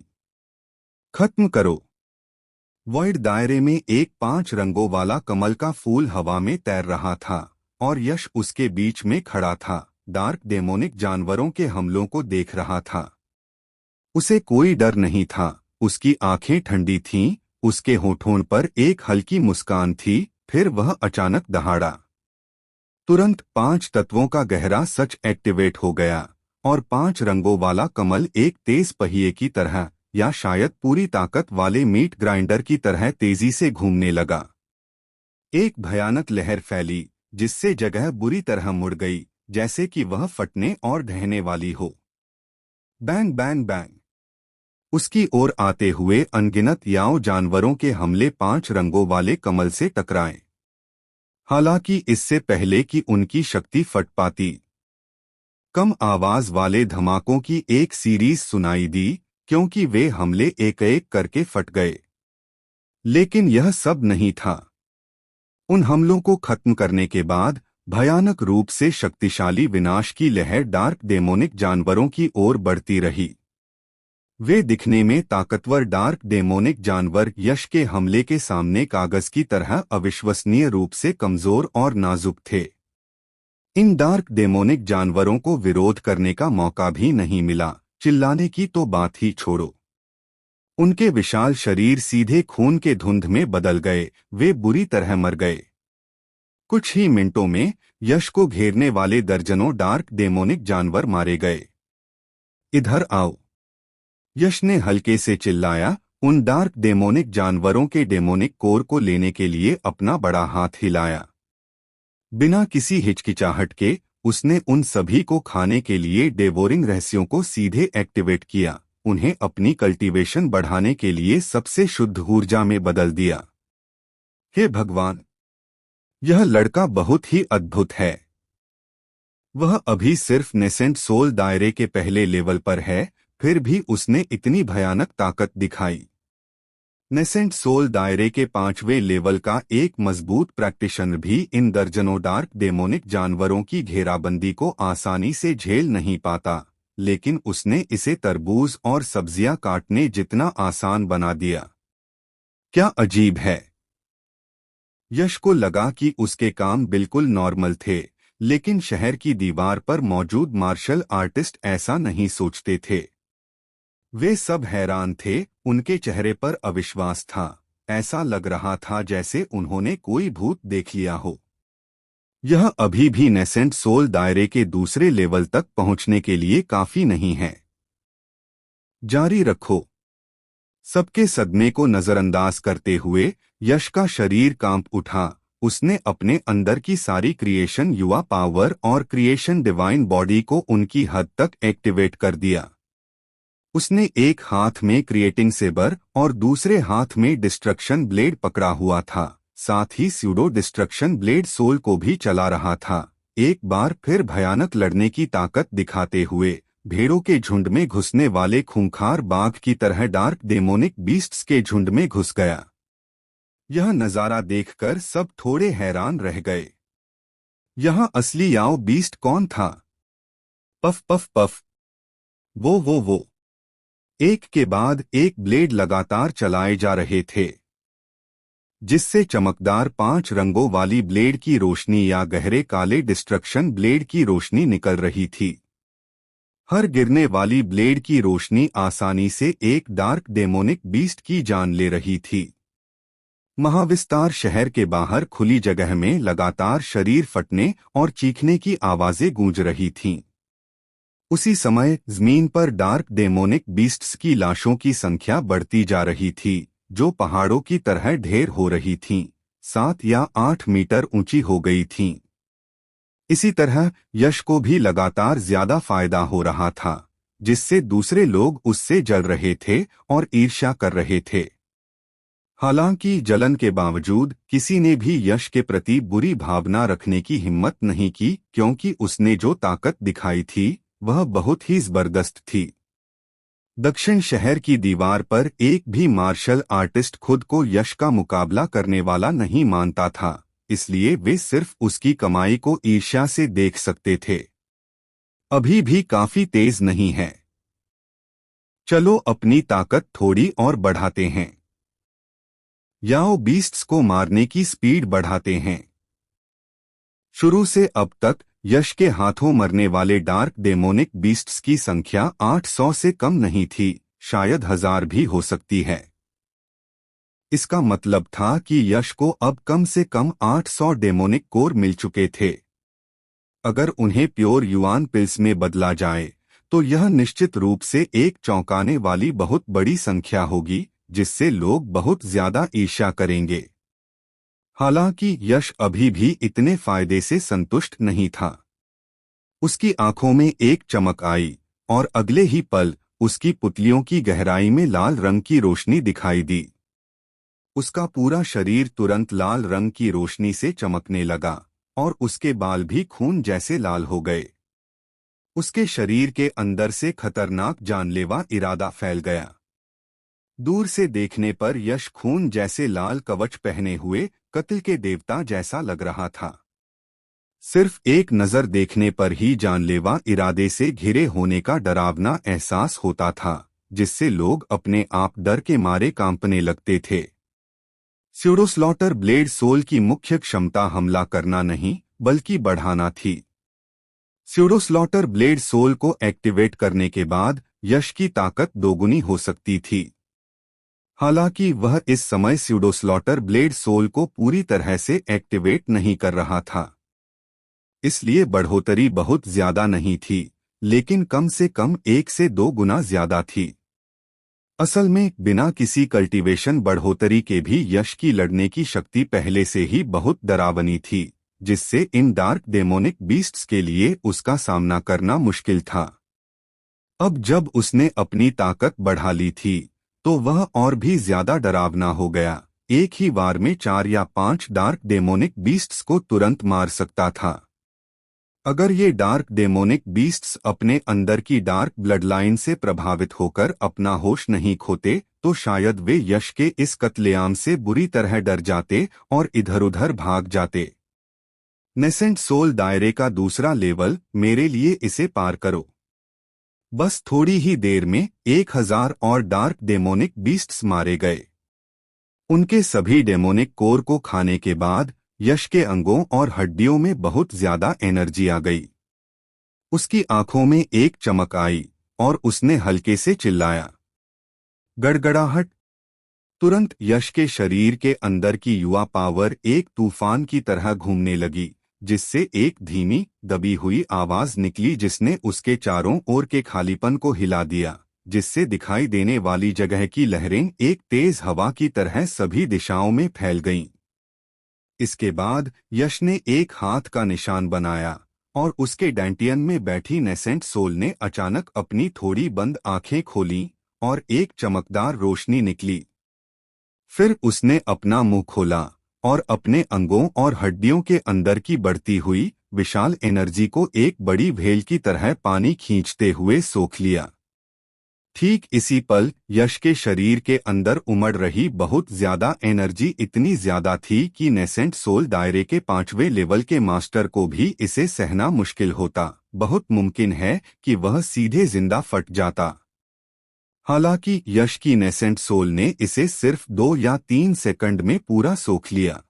खत्म करो! वॉइड दायरे में एक 5 रंगों वाला कमल का फूल हवा में तैर रहा था और यश उसके बीच में खड़ा था, डार्क डेमोनिक जानवरों के हमलों को देख रहा था। उसे कोई डर नहीं था, उसकी आंखें ठंडी थीं, उसके होठों पर एक हल्की मुस्कान थी। फिर वह अचानक दहाड़ा। तुरंत 5 तत्वों का गहरा सच एक्टिवेट हो गया और 5 रंगों वाला कमल एक तेज पहिए की तरह या शायद पूरी ताकत वाले मीट ग्राइंडर की तरह तेजी से घूमने लगा। एक भयानक लहर फैली, जिससे जगह बुरी तरह मुड़ गई, जैसे कि वह फटने और ढहने वाली हो। Bang bang bang! उसकी ओर आते हुए अनगिनत याओ जानवरों के हमले 5 रंगों वाले कमल से टकराए। हालांकि इससे पहले कि उनकी शक्ति फट पाती, कम आवाज वाले धमाकों की एक सीरीज सुनाई दी, क्योंकि वे हमले एक एक करके फट गए। लेकिन यह सब नहीं था। उन हमलों को खत्म करने के बाद भयानक रूप से शक्तिशाली विनाश की लहर डार्क डेमोनिक जानवरों की ओर बढ़ती रही। वे दिखने में ताकतवर डार्क डेमोनिक जानवर यश के हमले के सामने कागज की तरह अविश्वसनीय रूप से कमजोर और नाजुक थे। इन डार्क डेमोनिक जानवरों को विरोध करने का मौका भी नहीं मिला, चिल्लाने की तो बात ही छोड़ो। उनके विशाल शरीर सीधे खून के धुंध में बदल गए, वे बुरी तरह मर गए। कुछ ही मिनटों में यश को घेरने वाले दर्जनों डार्क डेमोनिक जानवर मारे गए। इधर आओ, यश ने हल्के से चिल्लाया। उन डार्क डेमोनिक जानवरों के डेमोनिक कोर को लेने के लिए अपना बड़ा हाथ हिलाया। बिना किसी हिचकिचाहट के उसने उन सभी को खाने के लिए डेवोरिंग रहस्यों को सीधे एक्टिवेट किया, उन्हें अपनी कल्टीवेशन बढ़ाने के लिए सबसे शुद्ध ऊर्जा में बदल दिया। हे भगवान, यह लड़का बहुत ही अद्भुत है। वह अभी सिर्फ नेसेंट सोल दायरे के पहले लेवल पर है, फिर भी उसने इतनी भयानक ताकत दिखाई। नेसेंट सोल दायरे के 5वें लेवल का एक मजबूत प्रैक्टिशनर भी इन दर्जनों डार्क डेमोनिक जानवरों की घेराबंदी को आसानी से झेल नहीं पाता, लेकिन उसने इसे तरबूज और सब्जियां काटने जितना आसान बना दिया। क्या अजीब है। यश को लगा कि उसके काम बिल्कुल नॉर्मल थे, लेकिन शहर की दीवार पर मौजूद मार्शल आर्टिस्ट ऐसा नहीं सोचते थे। वे सब हैरान थे, उनके चेहरे पर अविश्वास था। ऐसा लग रहा था जैसे उन्होंने कोई भूत देख लिया हो। यह अभी भी नेसेंट सोल दायरे के दूसरे लेवल तक पहुंचने के लिए काफी नहीं है। जारी रखो। सबके सदमे को नजरअंदाज करते हुए यश का शरीर कांप उठा। उसने अपने अंदर की सारी क्रिएशन युवा पावर और क्रिएशन डिवाइन बॉडी को उनकी हद तक एक्टिवेट कर दिया। उसने एक हाथ में क्रिएटिंग सेबर और दूसरे हाथ में डिस्ट्रक्शन ब्लेड पकड़ा हुआ था, साथ ही स्यूडो डिस्ट्रक्शन ब्लेड सोल को भी चला रहा था। एक बार फिर भयानक लड़ने की ताकत दिखाते हुए भेड़ों के झुंड में घुसने वाले खूंखार बाघ की तरह डार्क डेमोनिक बीस्ट्स के झुंड में घुस गया। यह नजारा देखकर सब थोड़े हैरान रह गए। यह असली याओ बीस्ट कौन था? Puff puff puff. वो एक के बाद एक ब्लेड लगातार चलाए जा रहे थे, जिससे चमकदार 5 रंगों वाली ब्लेड की रोशनी या गहरे काले डिस्ट्रक्शन ब्लेड की रोशनी निकल रही थी। हर गिरने वाली ब्लेड की रोशनी आसानी से एक डार्क डेमोनिक बीस्ट की जान ले रही थी। महाविस्तार शहर के बाहर खुली जगह में लगातार शरीर फटने और चीखने की आवाजें गूंज रही थीं। उसी समय जमीन पर डार्क डेमोनिक बीस्ट्स की लाशों की संख्या बढ़ती जा रही थी, जो पहाड़ों की तरह ढेर हो रही थीं, 7 या 8 मीटर ऊंची हो गई थीं। इसी तरह यश को भी लगातार ज्यादा फायदा हो रहा था, जिससे दूसरे लोग उससे जल रहे थे और ईर्ष्या कर रहे थे। हालांकि जलन के बावजूद किसी ने भी यश के प्रति बुरी भावना रखने की हिम्मत नहीं की, क्योंकि उसने जो ताकत दिखाई थी वह बहुत ही जबरदस्त थी। दक्षिण शहर की दीवार पर एक भी मार्शल आर्टिस्ट खुद को यश का मुकाबला करने वाला नहीं मानता था, इसलिए वे सिर्फ उसकी कमाई को ईर्ष्या से देख सकते थे। अभी भी काफी तेज नहीं है। चलो अपनी ताकत थोड़ी और बढ़ाते हैं। याओ बीस्ट्स को मारने की स्पीड बढ़ाते हैं। शुरू से अब तक यश के हाथों मरने वाले डार्क डेमोनिक बीस्ट्स की संख्या 800 से कम नहीं थी, शायद 1000 भी हो सकती है। इसका मतलब था कि यश को अब कम से कम 800 डेमोनिक कोर मिल चुके थे। अगर उन्हें प्योर युआन पिल्स में बदला जाए तो यह निश्चित रूप से एक चौंकाने वाली बहुत बड़ी संख्या होगी, जिससे लोग बहुत ज्यादा ईर्ष्या करेंगे। हालांकि यश अभी भी इतने फायदे से संतुष्ट नहीं था। उसकी आंखों में एक चमक आई और अगले ही पल उसकी पुतलियों की गहराई में लाल रंग की रोशनी दिखाई दी। उसका पूरा शरीर तुरंत लाल रंग की रोशनी से चमकने लगा और उसके बाल भी खून जैसे लाल हो गए। उसके शरीर के अंदर से खतरनाक जानलेवा इरादा फैल गया। दूर से देखने पर यश खून जैसे लाल कवच पहने हुए कत्ल के देवता जैसा लग रहा था। सिर्फ एक नजर देखने पर ही जानलेवा इरादे से घिरे होने का डरावना एहसास होता था, जिससे लोग अपने आप डर के मारे कांपने लगते थे। स्यूडो स्लॉटर ब्लेड सोल की मुख्य क्षमता हमला करना नहीं, बल्कि बढ़ाना थी। स्यूडोस्लॉटर ब्लेड सोल को एक्टिवेट करने के बाद यश की ताकत दोगुनी हो सकती थी। हालांकि वह इस समय स्यूडोस्लॉटर ब्लेड सोल को पूरी तरह से एक्टिवेट नहीं कर रहा था, इसलिए बढ़ोतरी बहुत ज्यादा नहीं थी, लेकिन कम से कम 1 से 2 गुना ज्यादा थी। असल में बिना किसी कल्टीवेशन बढ़ोतरी के भी यश की लड़ने की शक्ति पहले से ही बहुत डरावनी थी, जिससे इन डार्क डेमोनिक बीस्ट्स के लिए उसका सामना करना मुश्किल था। अब जब उसने अपनी ताकत बढ़ा ली थी तो वह और भी ज्यादा डरावना हो गया। एक ही बार में 4 या 5 डार्क डेमोनिक बीस्ट्स को तुरंत मार सकता था। अगर ये डार्क डेमोनिक बीस्ट्स अपने अंदर की डार्क ब्लडलाइन से प्रभावित होकर अपना होश नहीं खोते तो शायद वे यश के इस कत्लेआम से बुरी तरह डर जाते और इधर-उधर भाग जाते। नेसेंट सोल दायरे का दूसरा लेवल, मेरे लिए इसे पार करो। बस थोड़ी ही देर में 1000 और डार्क डेमोनिक बीस्ट्स मारे गए। उनके सभी डेमोनिक कोर को खाने के बाद यश के अंगों और हड्डियों में बहुत ज्यादा एनर्जी आ गई। उसकी आंखों में एक चमक आई और उसने हल्के से चिल्लाया, गड़गड़ाहट। तुरंत यश के शरीर के अंदर की युवा पावर एक तूफान की तरह घूमने लगी, जिससे एक धीमी दबी हुई आवाज निकली जिसने उसके चारों ओर के खालीपन को हिला दिया, जिससे दिखाई देने वाली जगह की लहरें एक तेज हवा की तरह सभी दिशाओं में फैल गईं। इसके बाद यश ने एक हाथ का निशान बनाया और उसके डैंटियन में बैठी नेसेंट सोल ने अचानक अपनी थोड़ी बंद आंखें खोलीं और एक चमकदार रोशनी निकली। फिर उसने अपना मुंह खोला और अपने अंगों और हड्डियों के अंदर की बढ़ती हुई विशाल एनर्जी को एक बड़ी भेल की तरह पानी खींचते हुए सोख लिया। ठीक इसी पल यश के शरीर के अंदर उमड़ रही बहुत ज्यादा एनर्जी इतनी ज्यादा थी कि नेसेंट सोल दायरे के 5वें लेवल के मास्टर को भी इसे सहना मुश्किल होता। बहुत मुमकिन है कि वह सीधे जिंदा फट जाता। हालांकि यश की नेसेंट सोल ने इसे सिर्फ 2 या 3 सेकंड में पूरा सोख लिया।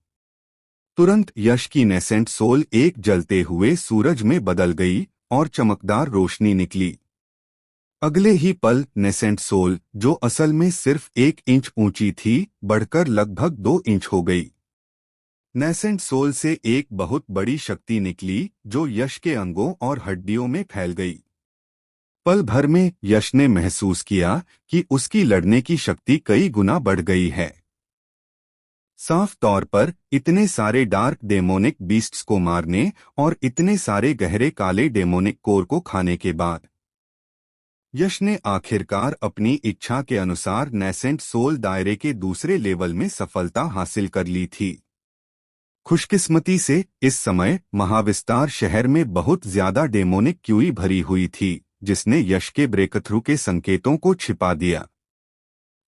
तुरंत यश की नेसेंट सोल एक जलते हुए सूरज में बदल गई और चमकदार रोशनी निकली। अगले ही पल नेसेंट सोल, जो असल में सिर्फ 1 इंच ऊंची थी, बढ़कर लगभग 2 इंच हो गई। नेसेंट सोल से एक बहुत बड़ी शक्ति निकली जो यश के अंगों और हड्डियों में फैल गई। पल भर में यश ने महसूस किया कि उसकी लड़ने की शक्ति कई गुना बढ़ गई है। साफ तौर पर इतने सारे डार्क डेमोनिक बीस्ट्स को मारने और इतने सारे गहरे काले डेमोनिक कोर को खाने के बाद यश ने आखिरकार अपनी इच्छा के अनुसार नेसेंट सोल दायरे के दूसरे लेवल में सफलता हासिल कर ली थी। खुशकिस्मती से इस समय महाविस्तार शहर में बहुत ज्यादा डेमोनिक क्यूई भरी हुई थी, जिसने यश के ब्रेकथ्रू के संकेतों को छिपा दिया।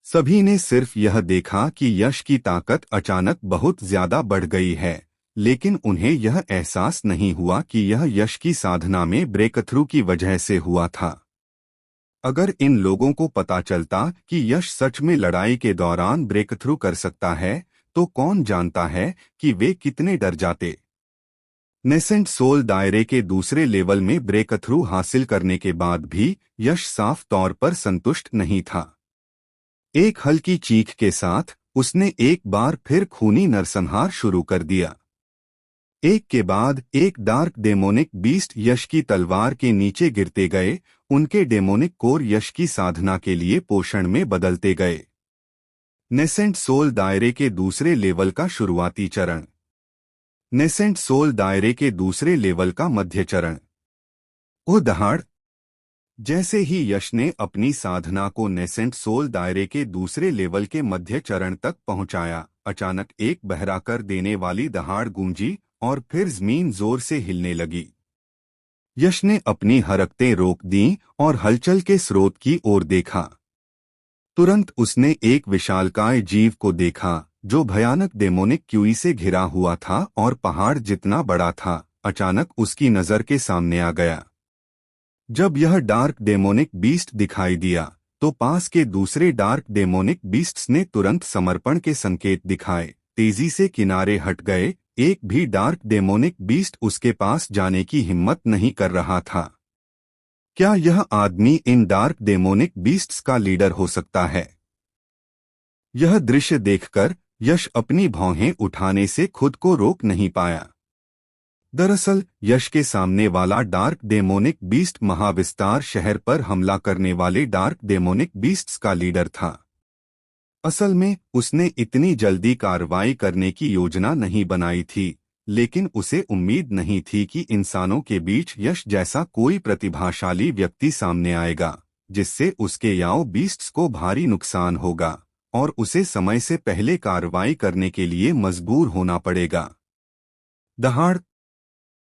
सभी ने सिर्फ यह देखा कि यश की ताकत अचानक बहुत ज्यादा बढ़ गई है, लेकिन उन्हें यह एहसास नहीं हुआ कि यह यश की साधना में ब्रेकथ्रू की वजह से हुआ था। अगर इन लोगों को पता चलता कि यश सच में लड़ाई के दौरान ब्रेकथ्रू कर सकता है, तो कौन जानता है कि वे कितने डर जाते। नेसेंट सोल दायरे के दूसरे लेवल में ब्रेकथ्रू हासिल करने के बाद भी यश साफ तौर पर संतुष्ट नहीं था। एक हल्की चीख के साथ उसने एक बार फिर खूनी नरसंहार शुरू कर दिया। एक के बाद एक डार्क डेमोनिक बीस्ट यश की तलवार के नीचे गिरते गए। उनके डेमोनिक कोर यश की साधना के लिए पोषण में बदलते गए। नेसेंट सोल दायरे के दूसरे लेवल का शुरुआती चरण। नेसेंट सोल दायरे के दूसरे लेवल का मध्य चरण। ओ दहाड़! जैसे ही यश ने अपनी साधना को नेसेंट सोल दायरे के दूसरे लेवल के मध्य चरण तक पहुंचाया, अचानक एक बहरा कर देने वाली दहाड़ गूंजी और फिर जमीन जोर से हिलने लगी। यश ने अपनी हरकतें रोक दीं और हलचल के स्रोत की ओर देखा। तुरंत उसने एक विशालकाय जीव को देखा जो भयानक डेमोनिक क्यूई से घिरा हुआ था और पहाड़ जितना बड़ा था, अचानक उसकी नजर के सामने आ गया। जब यह डार्क डेमोनिक बीस्ट दिखाई दिया तो पास के दूसरे डार्क डेमोनिक बीस्ट्स ने तुरंत समर्पण के संकेत दिखाए, तेजी से किनारे हट गए, एक भी डार्क डेमोनिक बीस्ट उसके पास जाने की हिम्मत नहीं कर रहा था। क्या यह आदमी इन डार्क डेमोनिक बीस्ट्स का लीडर हो सकता है? यह दृश्य देखकर यश अपनी भौहें उठाने से खुद को रोक नहीं पाया। दरअसल यश के सामने वाला डार्क डेमोनिक बीस्ट महाविस्तार शहर पर हमला करने वाले डार्क डेमोनिक बीस्ट्स का लीडर था। असल में उसने इतनी जल्दी कार्रवाई करने की योजना नहीं बनाई थी, लेकिन उसे उम्मीद नहीं थी कि इंसानों के बीच यश जैसा कोई प्रतिभाशाली व्यक्ति सामने आएगा, जिससे उसके याओ बीस्ट्स को भारी नुकसान होगा और उसे समय से पहले कार्रवाई करने के लिए मजबूर होना पड़ेगा। दहाड़